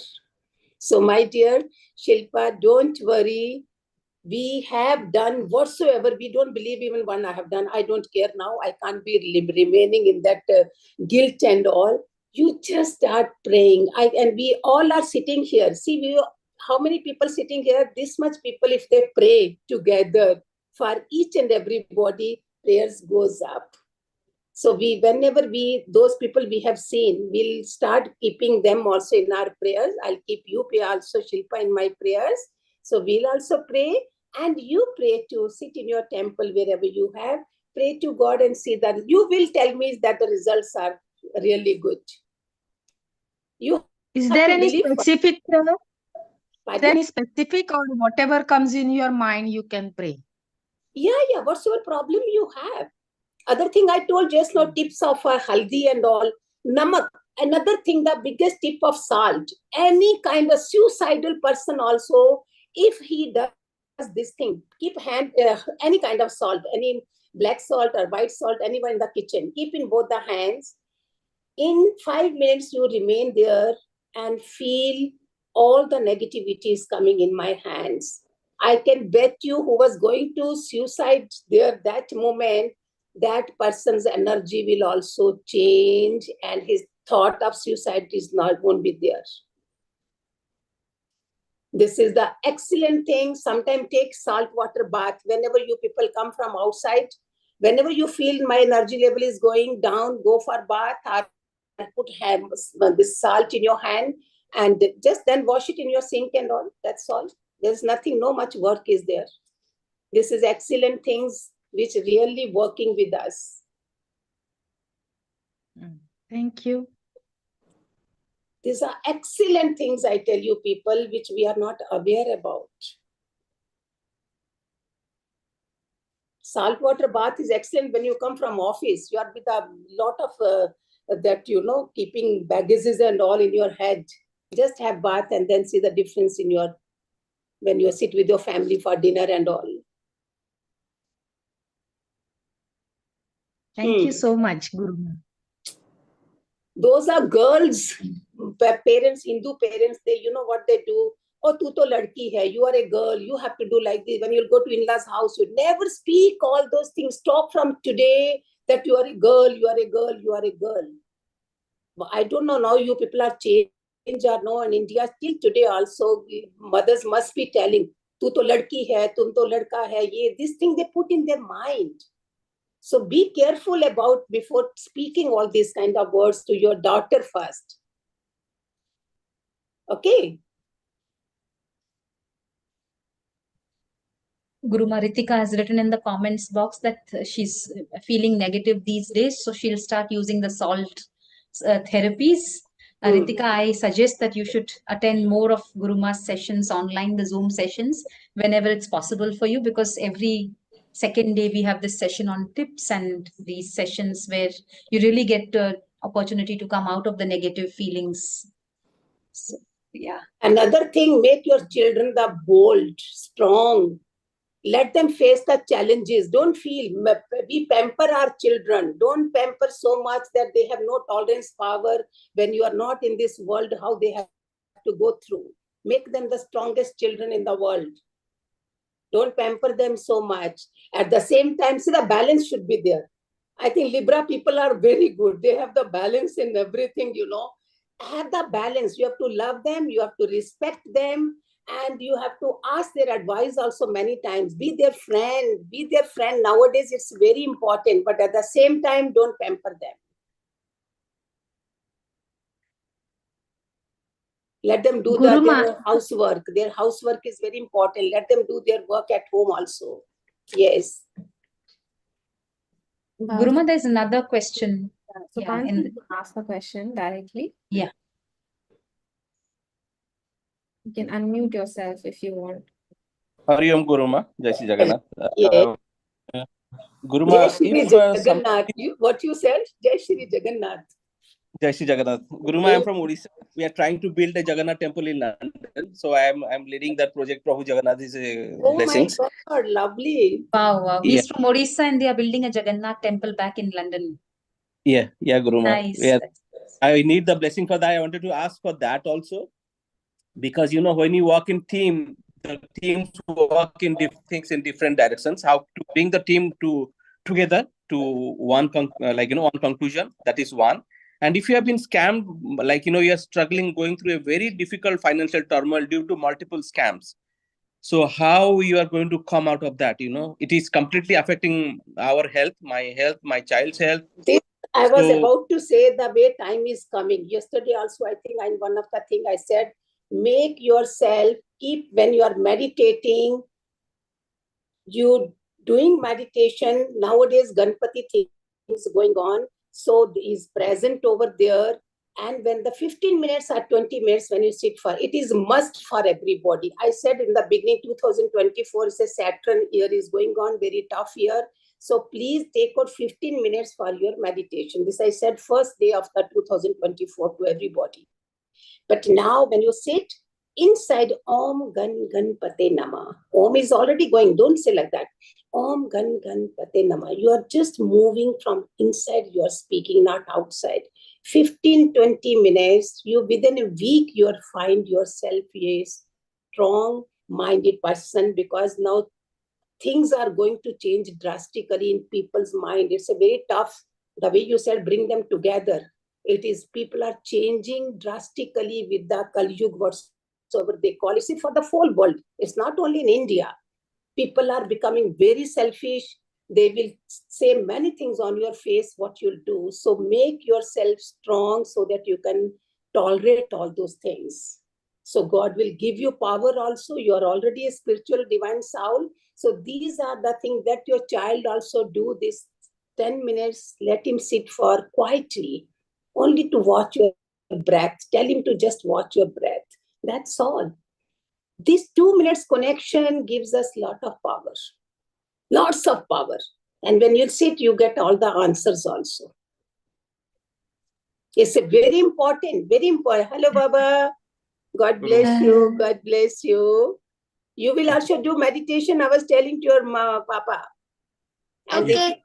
So my dear Shilpa, don't worry. We have done whatsoever. We don't believe even one I have done. I don't care now. I can't be remaining in that guilt and all. You just start praying. And we all are sitting here. See, how many people sitting here? This much people, if they pray together for each and everybody, prayers goes up. So whenever those people we have seen, we'll start keeping them also in our prayers. I'll keep you also, Shilpa, in my prayers. So we'll also pray, and you pray to sit in your temple wherever you have. Pray to God and see that you will tell me that the results are really good. Is there any specific prayer? Is there any specific, or whatever comes in your mind, you can pray? Yeah. Whatsoever problem you have. Other thing I told just now, tips of haldi and all. Namak. Another thing, the biggest tip of salt. Any kind of suicidal person also, if he does this thing, keep any kind of salt, any black salt or white salt, anywhere in the kitchen, keep in both the hands. In 5 minutes, you remain there and feel all the negativities coming in my hands. I can bet you who was going to suicide there that moment, that person's energy will also change and his thought of suicide won't be there. This is the excellent thing. Sometimes take salt water bath. Whenever you people come from outside, whenever you feel my energy level is going down, go for bath or put this salt in your hand and just then wash it in your sink and all. That's all. There's nothing, no much work is there. This is excellent things which really working with us. Thank you. These are excellent things, I tell you, people, which we are not aware about. Saltwater bath is excellent when you come from office. You are with a lot of keeping baggages and all in your head. Just have bath and then see the difference in when you sit with your family for dinner and all. Thank you so much, Guruma. Those are girls, parents, Hindu parents, you know what they do. Oh, tu to ladki hai, you are a girl, you have to do like this. When you'll go to in-laws' house, you never speak all those things. Stop from today that you are a girl, you are a girl, you are a girl. But I don't know now you people are changed or no. In India, till today also, mothers must be telling, tu to ladki hai, tum to ladka hai. This thing they put in their mind. So be careful about before speaking all these kind of words to your daughter first. Okay. Guruma Ritika has written in the comments box that she's feeling negative these days, so she'll start using the salt therapies. Ritika, I suggest that you should attend more of Guruma's sessions online, the Zoom sessions, whenever it's possible for you, because every second day we have this session on tips and these sessions where you really get the opportunity to come out of the negative feelings. So, yeah. Another thing, make your children the bold, strong. Let them face the challenges. Don't we pamper our children. Don't pamper so much that they have no tolerance power when you are not in this world, how they have to go through. Make them the strongest children in the world. Don't pamper them so much. At the same time, see, the balance should be there. I think Libra people are very good. They have the balance in everything, Have the balance. You have to love them. You have to respect them. And you have to ask their advice also many times. Be their friend. Be their friend. Nowadays, it's very important. But at the same time, don't pamper them. Let them do their housework. Their housework is very important. Let them do their work at home also. Yes. Guruma, there's another question. So can't you ask a question directly? Yeah. You can unmute yourself if you want. Hariom Guruma, Jai Shri Jagannath. Guruma, Jai Shri Jagannath. What you said? Jai Shri Jagannath. Jai Shri Jagannath. Guruma, I am from Odisha. We are trying to build a Jagannath temple in London. So I am leading that project. Prabhu Jagannath is blessings. Oh my God, lovely. Wow. He's from Odisha and they are building a Jagannath temple back in London. Yeah, Guruma. Nice. I need the blessing for that. I wanted to ask for that also. Because, when you work in team, the teams work in things in different directions. How to bring the team together to one conclusion. That is one. And if you have been scammed, like, you're struggling, going through a very difficult financial turmoil due to multiple scams. So how you are going to come out of that? It is completely affecting our health, my child's health. This I was about to say, the way time is coming. Yesterday also, I think, in one of the things I said, make yourself, when you are meditating, you doing meditation. Nowadays, Ganpati things going on. So is present over there. And when the 15 minutes or 20 minutes when you sit for, it is must for everybody. I said in the beginning, 2024 is a Saturn year is going on, very tough year. So please take out 15 minutes for your meditation. This I said first day of the 2024 to everybody. But now when you sit inside Om Gan Ganpate Nama, Om is already going, don't say like that. Om Gan Ganpate Nama. You are just moving from inside, you are speaking, not outside. 15-20 minutes, you within a week, you'll find yourself a strong-minded person, because now things are going to change drastically in people's mind. It's a very tough, the way you said, bring them together. It is, people are changing drastically with the Kali Yuga, whatsoever they call it. See, for the whole world, it's not only in India. People are becoming very selfish. They will say many things on your face, what you'll do. So make yourself strong so that you can tolerate all those things. So God will give you power also. You are already a spiritual divine soul. So these are the things that your child also do. This 10 minutes, let him sit for quietly, only to watch your breath. Tell him to just watch your breath. That's all. This 2 minutes connection gives us a lot of power. Lots of power. And when you sit, you get all the answers also. It's a very important, very important. Hello, Baba. God bless you. God bless you. You will also do meditation. I was telling to your Papa. And Okay.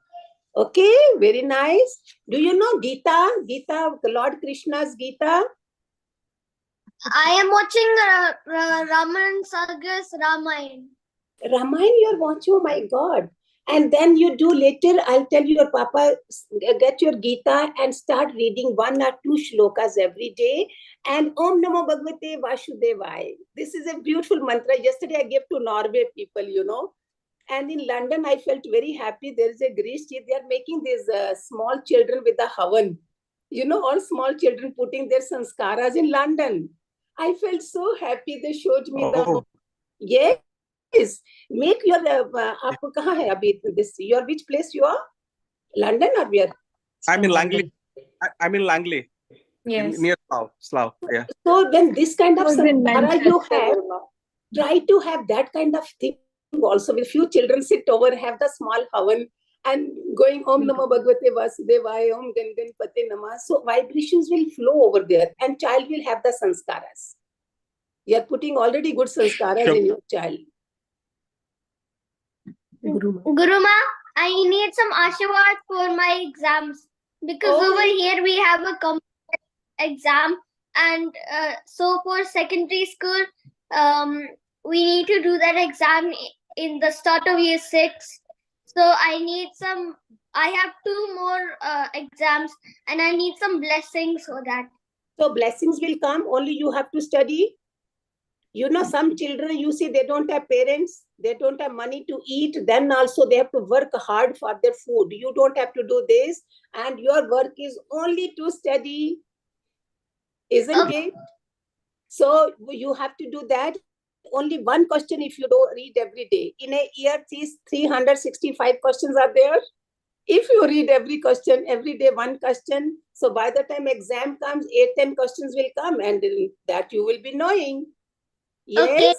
Okay, very nice. Do you know Gita? Gita, Lord Krishna's Gita? I am watching Raman Sagar's Ramayana. Ramayana you are watching, oh my God. And then you do later, I'll tell you, your Papa, get your Gita and start reading 1 or 2 shlokas every day. And Om Namo Bhagavate Vasudevaya. This is a beautiful mantra. Yesterday I gave to Norway people, And in London, I felt very happy. There is a Greece, they are making these small children with the havan. All small children putting their sanskaras in London. I felt so happy. They showed me the... Yes. Make your... Your which place you are? London or where? I'm in Langley. I'm in Langley. Yes. Near Slough. Yeah. So when this kind of sanskara you have, try to have that kind of thing also. With few children sit over, have the small havan and going Om Namo Bhagavate Vasudevaya, Om Gan Ganpate Namah. So vibrations will flow over there and child will have the sanskaras. You are putting already good sanskaras in your child. Guruma, I need some ashirwad for my exams, because over here we have a exam, and so for secondary school, we need to do that exam in the start of year 6. So I have 2 more exams, and I need some blessings for that. So blessings will come, only you have to study. Some children, you see, they don't have parents, they don't have money to eat, then also they have to work hard for their food. You don't have to do this, and your work is only to study, isn't it? So you have to do that. Only 1 question if you don't read every day. In a year, 365 questions are there. If you read every question, every day 1 question, so by the time exam comes, 8-10 questions will come, and that you will be knowing. Yes. Okay.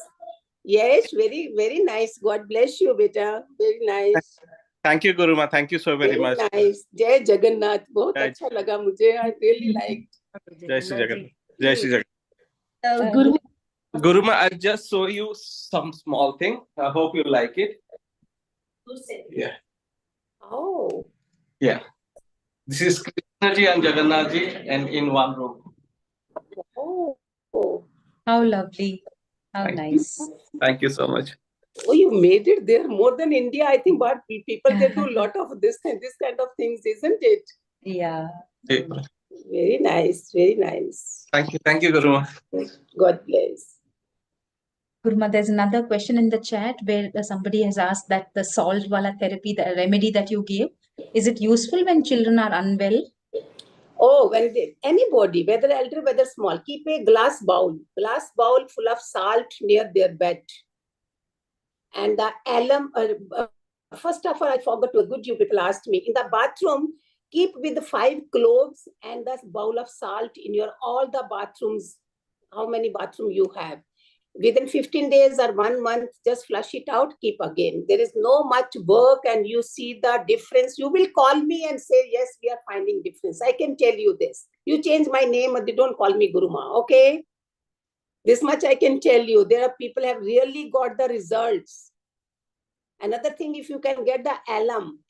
Yes, very, very nice. God bless you, beta. Very nice. Thank you, Guruma. Thank you so very much. Nice. Jai Jagannath. Bahut acha laga mujhe. I really liked. Jai Shri Jagannath. Jai Shri Jagannath. Guruma, I'll just show you some small thing. I hope you like it. Yeah. Oh. Yeah. This is Krishnaji and Jagannathji, and in one room. Oh. How lovely. How nice. Thank you so much. Oh, you made it there more than India. I think, but people, they do a lot of this kind of things, isn't it? Yeah. Very nice, very nice. Thank you, Guruma. God bless. Guruma, there's another question in the chat where somebody has asked that the salt wala therapy, the remedy that you gave, is it useful when children are unwell? Oh, when anybody, whether elder, whether small, keep a glass bowl full of salt near their bed. And the alum, first of all, I forgot to, good you people asked me, in the bathroom, keep with 5 cloves and the bowl of salt in your all the bathrooms, how many bathrooms you have. Within 15 days or 1 month, just flush it out, keep again. There is no much work and you see the difference. You will call me and say, yes, we are finding difference. I can tell you this. You change my name, but they don't call me Guruma, okay? This much I can tell you. There are people have really got the results. Another thing, if you can get the alum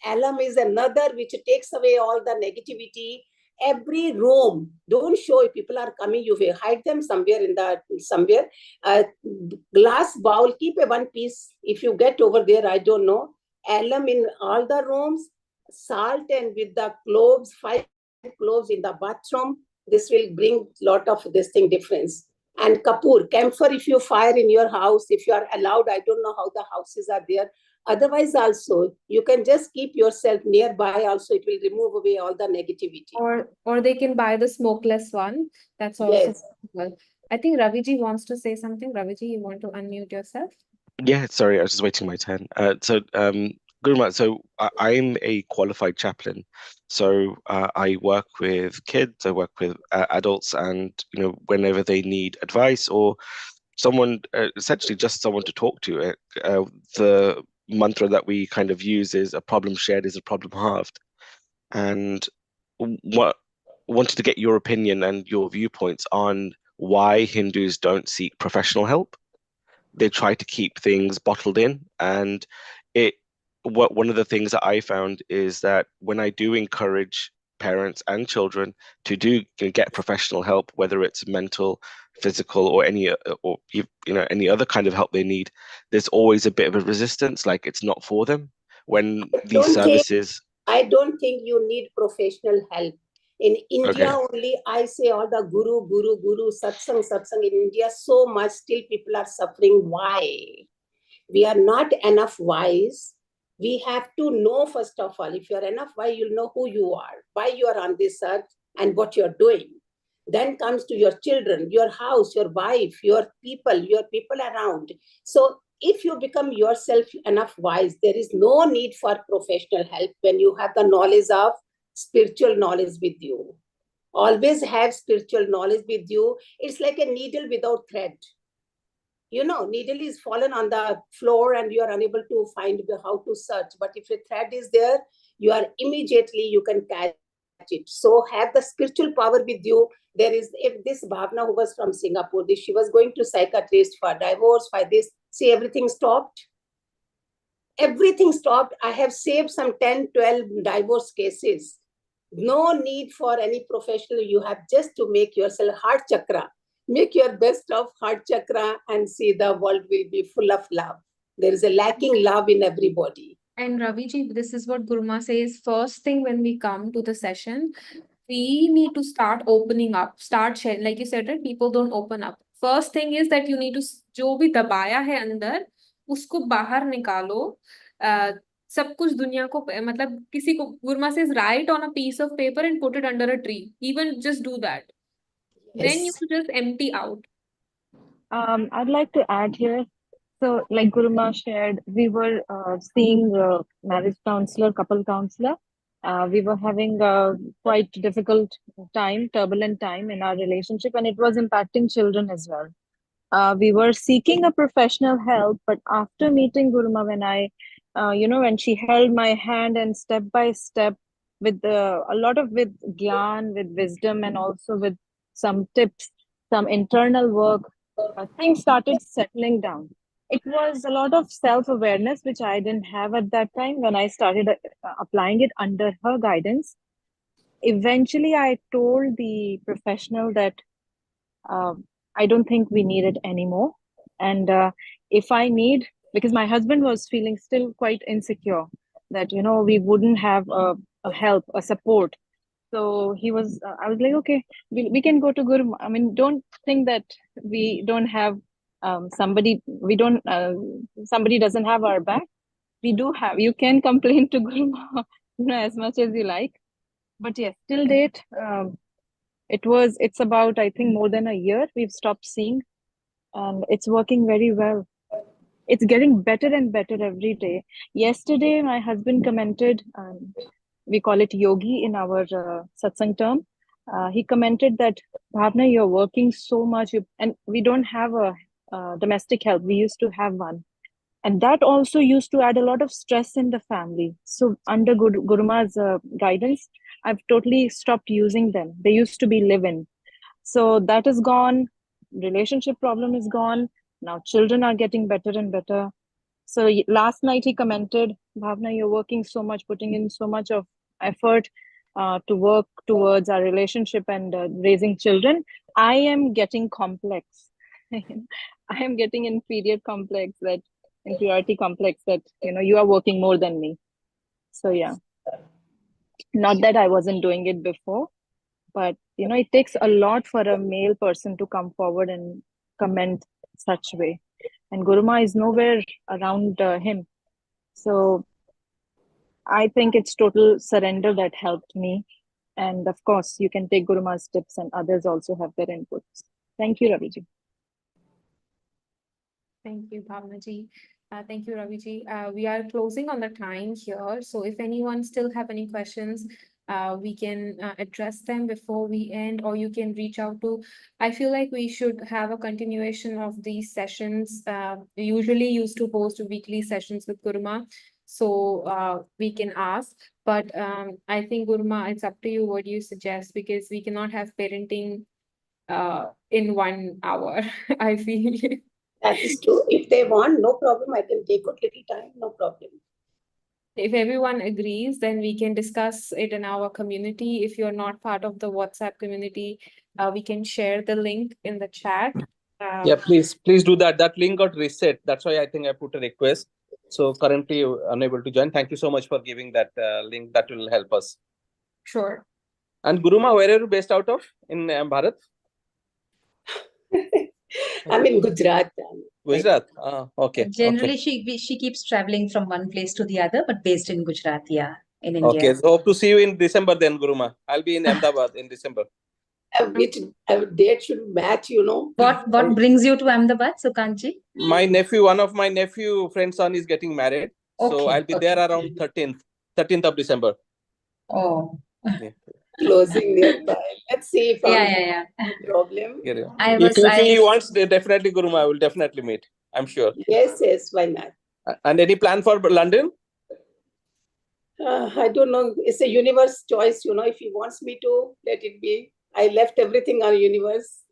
is another which takes away all the negativity. Every room, don't show if people are coming, you will hide them somewhere somewhere. Glass bowl, keep a 1 piece. If you get over there, I don't know. Alum in all the rooms, salt and with the cloves, 5 cloves in the bathroom. This will bring lot of this thing difference. And camphor, if you fire in your house, if you are allowed, I don't know how the houses are there. Otherwise also, you can just keep yourself nearby also, it will remove away all the negativity. Or they can buy the smokeless one. That's also Yes. possible. I think Raviji wants to say something. Raviji, you want to unmute yourself? Yeah, sorry, I was just waiting my turn. Guruma, so I'm a qualified chaplain. So I work with kids, I work with adults, and whenever they need advice or someone, essentially just someone to talk to, the mantra that we kind of use is a problem shared is a problem halved. And wanted to get your opinion and your viewpoints on why Hindus don't seek professional help. They try to keep things bottled in, and one of the things that I found is that when I do encourage parents and children to get professional help, whether it's mental, physical, or any other kind of help they need, there's always a bit of a resistance, like it's not for them. When these services, I don't think you need professional help. In India Okay. only, I say all the guru, satsang in India, so much still people are suffering. Why? We are not enough wise. We have to know, first of all, if you are enough wise, you'll know who you are, why you are on this earth and what you're doing. Then comes to your children, your house, your wife, your people around. So if you become yourself enough wise, there is no need for professional help when you have the knowledge of spiritual knowledge with you. Always have spiritual knowledge with you. It's like a needle without thread. Needle is fallen on the floor and you are unable to find how to search. But if a thread is there, you can catch it. So have the spiritual power with you. If this Bhavna who was from Singapore, she was going to psychiatrist for divorce, for this, see, everything stopped. Everything stopped. I have saved some 10, 12 divorce cases. No need for any professional. You have just to make yourself heart chakra. Make your best of heart chakra and see the world will be full of love. There is a lacking love in everybody. And Raviji, this is what Guruma says. First thing when we come to the session, we need to start opening up, start sharing. Like you said, right? People don't open up. First thing is that you need to, जो भी दबाया है अंदर, उसको बाहर निकालो. सब कुछ दुनिया को, मतलब किसी को, Guruma says, write on a piece of paper and put it under a tree. Even just do that. Yes. Then you just empty out. I'd like to add here. So, like Guruma shared, we were seeing marriage counselor, couple counselor. We were having a quite difficult time, turbulent time in our relationship, and it was impacting children as well. We were seeking a professional help, but after meeting Guruma, when she held my hand and step by step with a lot of with gyan, with wisdom, and also with some tips, some internal work, things started settling down. It was a lot of self-awareness, which I didn't have at that time when I started applying it under her guidance. Eventually, I told the professional that I don't think we need it anymore. And if I need, because my husband was feeling still quite insecure that, we wouldn't have a help, a support. So I was like, okay, we can go to Guruma. I mean, don't think that we don't have somebody, somebody doesn't have our back. We do have, you can complain to Guruma, as much as you like. But yes, till date, it's about, I think, more than a year we've stopped seeing, and it's working very well. It's getting better and better every day. Yesterday, my husband commented, we call it yogi in our satsang term. He commented that, Bhavna, you're working so much, and we don't have a domestic help. We used to have one. And that also used to add a lot of stress in the family. So under Guruma's guidance, I've totally stopped using them. They used to be live-in. So that is gone. Relationship problem is gone. Now children are getting better and better. So last night he commented, Bhavna, you're working so much, putting in so much of effort to work towards our relationship and raising children. I am getting complex. I am getting inferiority complex that you are working more than me. So yeah, not that I wasn't doing it before, but it takes a lot for a male person to come forward and comment such way, and Guruma is nowhere around him. So I think it's total surrender that helped me, and of course you can take Guruma's tips, and others also have their inputs. Thank you, Raviji. Thank you, Bhavnaji. Thank you, Raviji. We are closing on the time here. So if anyone still have any questions, we can address them before we end, or you can reach out to. I feel like we should have a continuation of these sessions. We usually used to host weekly sessions with Guruma, so we can ask. But I think, Guruma, it's up to you what you suggest, because we cannot have parenting in 1 hour, I feel. That is true. If they want, no problem. I can take a little time, no problem. If everyone agrees, then we can discuss it in our community. If you're not part of the WhatsApp community, we can share the link in the chat. Yeah, please do that. That link got reset. That's why I think I put a request. So currently you're unable to join. Thank you so much for giving that link. That will help us. Sure. And Guruma, where are you based out of in Bharat? I'm in Gujarat. Gujarat. Okay. Generally, okay. she keeps traveling from one place to the other, but based in Gujarat, yeah, in India. Okay, so hope to see you in December then, Guruma. I'll be in Ahmedabad in December. Which date should match, What brings you to Ahmedabad, Sukantji? My nephew, one of my nephew friend's son is getting married. So Okay, I'll be there around 13th of December. Oh. Yeah. Closing nearby. Let's see if Yeah. no problem. If he wants, definitely Guruma, I will definitely meet. I'm sure. Yes, why not? And any plan for London? I don't know. It's a universe choice, If he wants me to, let it be. I left everything on universe.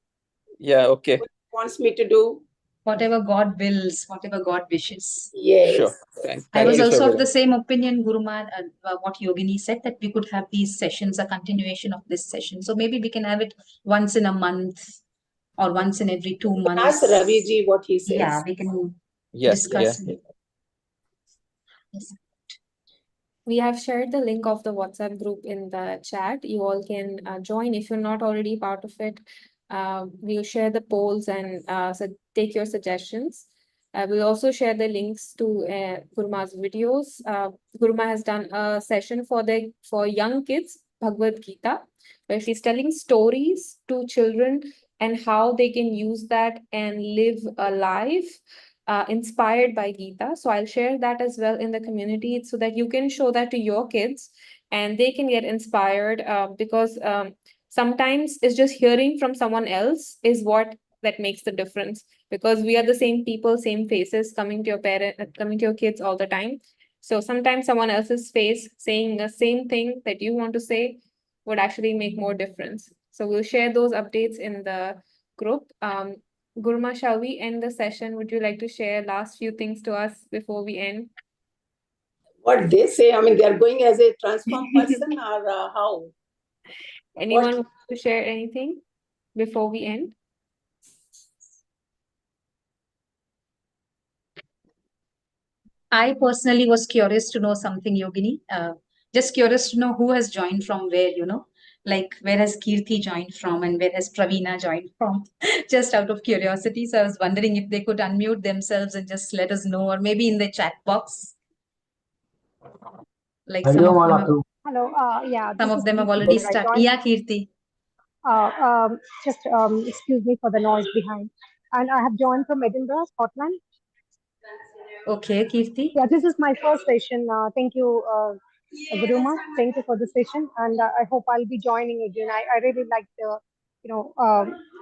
Yeah, okay. What he wants me to do. Whatever God wills, whatever God wishes. Yes. Sure. I was also of the same opinion, Guruma, what Yogini said, that we could have these sessions, a continuation of this session. So maybe we can have it once in a month or once in every 2 months. Ask Raviji what he says. Yeah, we can discuss it. Yes. We have shared the link of the WhatsApp group in the chat. You all can join if you're not already part of it. We'll share the polls and take your suggestions. We'll also share the links to Guruma's videos. Guruma has done a session for young kids, Bhagavad Gita, where she's telling stories to children and how they can use that and live a life inspired by Gita. So I'll share that as well in the community so that you can show that to your kids and they can get inspired because sometimes it's just hearing from someone else is what that makes the difference, because we are the same people, same faces coming to your kids all the time. So sometimes someone else's face saying the same thing that you want to say would actually make more difference. So we'll share those updates in the group. Guruma, shall we end the session? Would you like to share last few things to us before we end? What they say, I mean, they are going as a transformed person or how? Anyone want to share anything before we end? I personally was curious to know something, Yogini. Just curious to know who has joined from where, Like, where has Kirti joined from and where has Praveena joined from? Just out of curiosity. So I was wondering if they could unmute themselves and just let us know, or maybe in the chat box. Like some of them have, Hello, yeah, some this of is them have Kirti. already I started. joined. Yeah, Kirti. Just excuse me for the noise behind. And I have joined from Edinburgh, Scotland. Okay, Kirti. Yeah, this is my first session. Thank you, Guruma. Thank you for the session, and I hope I'll be joining again. I really liked the,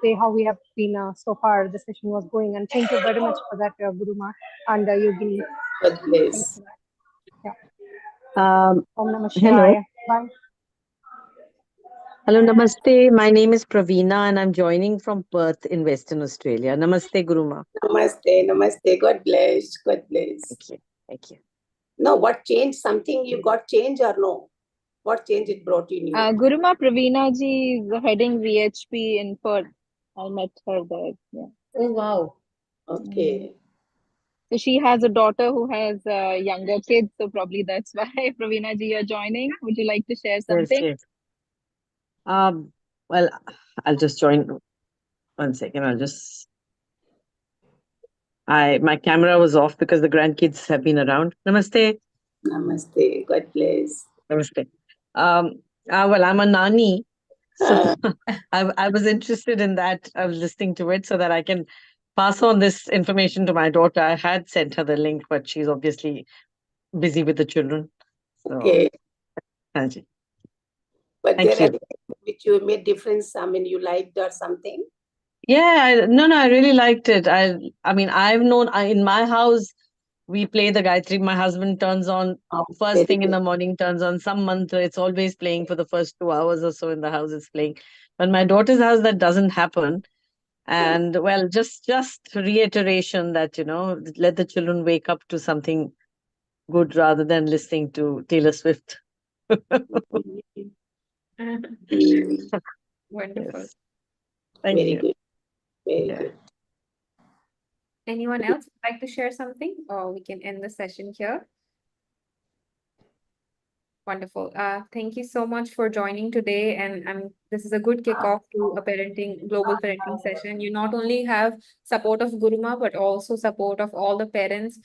way how we have been so far. The session was going, and thank you very much for that, Guruma and Yogini. God bless. Yeah. Um, Om Namah hello. Shivaya. Bye. Hello, namaste. My name is Praveena and I'm joining from Perth in Western Australia. Namaste, Guruma. Namaste, namaste. God bless. God bless. Thank you. Thank you. No, what changed? Something you got change or no? What change it brought in you? Guruma Praveena ji is heading VHP in Perth. I met her there. Yeah. Oh, wow. Okay. So she has a daughter who has younger kids, so probably that's why Praveena ji, you're joining. Would you like to share Yes, something? yes. Well, I'll just join. 1 second. My camera was off because the grandkids have been around. Namaste. Namaste. God bless. Namaste. Well, I'm a nani, so I was interested in that. I was listening to it so that I can pass on this information to my daughter. I had sent her the link, but she's obviously busy with the children. So, Okay. thank you. But Thank there are you. things which you made difference. I mean, you liked or something. Yeah, no, I really liked it. I mean, I've known in my house we play the Gayatri. My husband turns on first Very thing in good. the morning, turns on some mantra. It's always playing for the first 2 hours or so in the house. It's playing. But my daughter's house that doesn't happen. And well, just reiteration that let the children wake up to something good rather than listening to Taylor Swift. Wonderful. Yes. Thank Very you. good. Very Yeah. good. Anyone else would like to share something, or we can end the session here? Wonderful. Thank you so much for joining today. And this is a good kickoff to a global parenting session. You not only have support of Guruma, but also support of all the parents.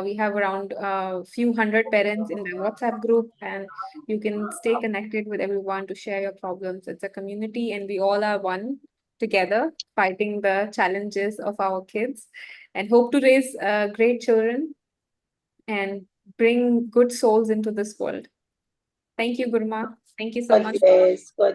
We have around a few hundred parents in the WhatsApp group, and you can stay connected with everyone to share your problems. It's a community, and we all are one together, fighting the challenges of our kids, and hope to raise great children and bring good souls into this world. Thank you, Guruma. Thank you so God much. bless. God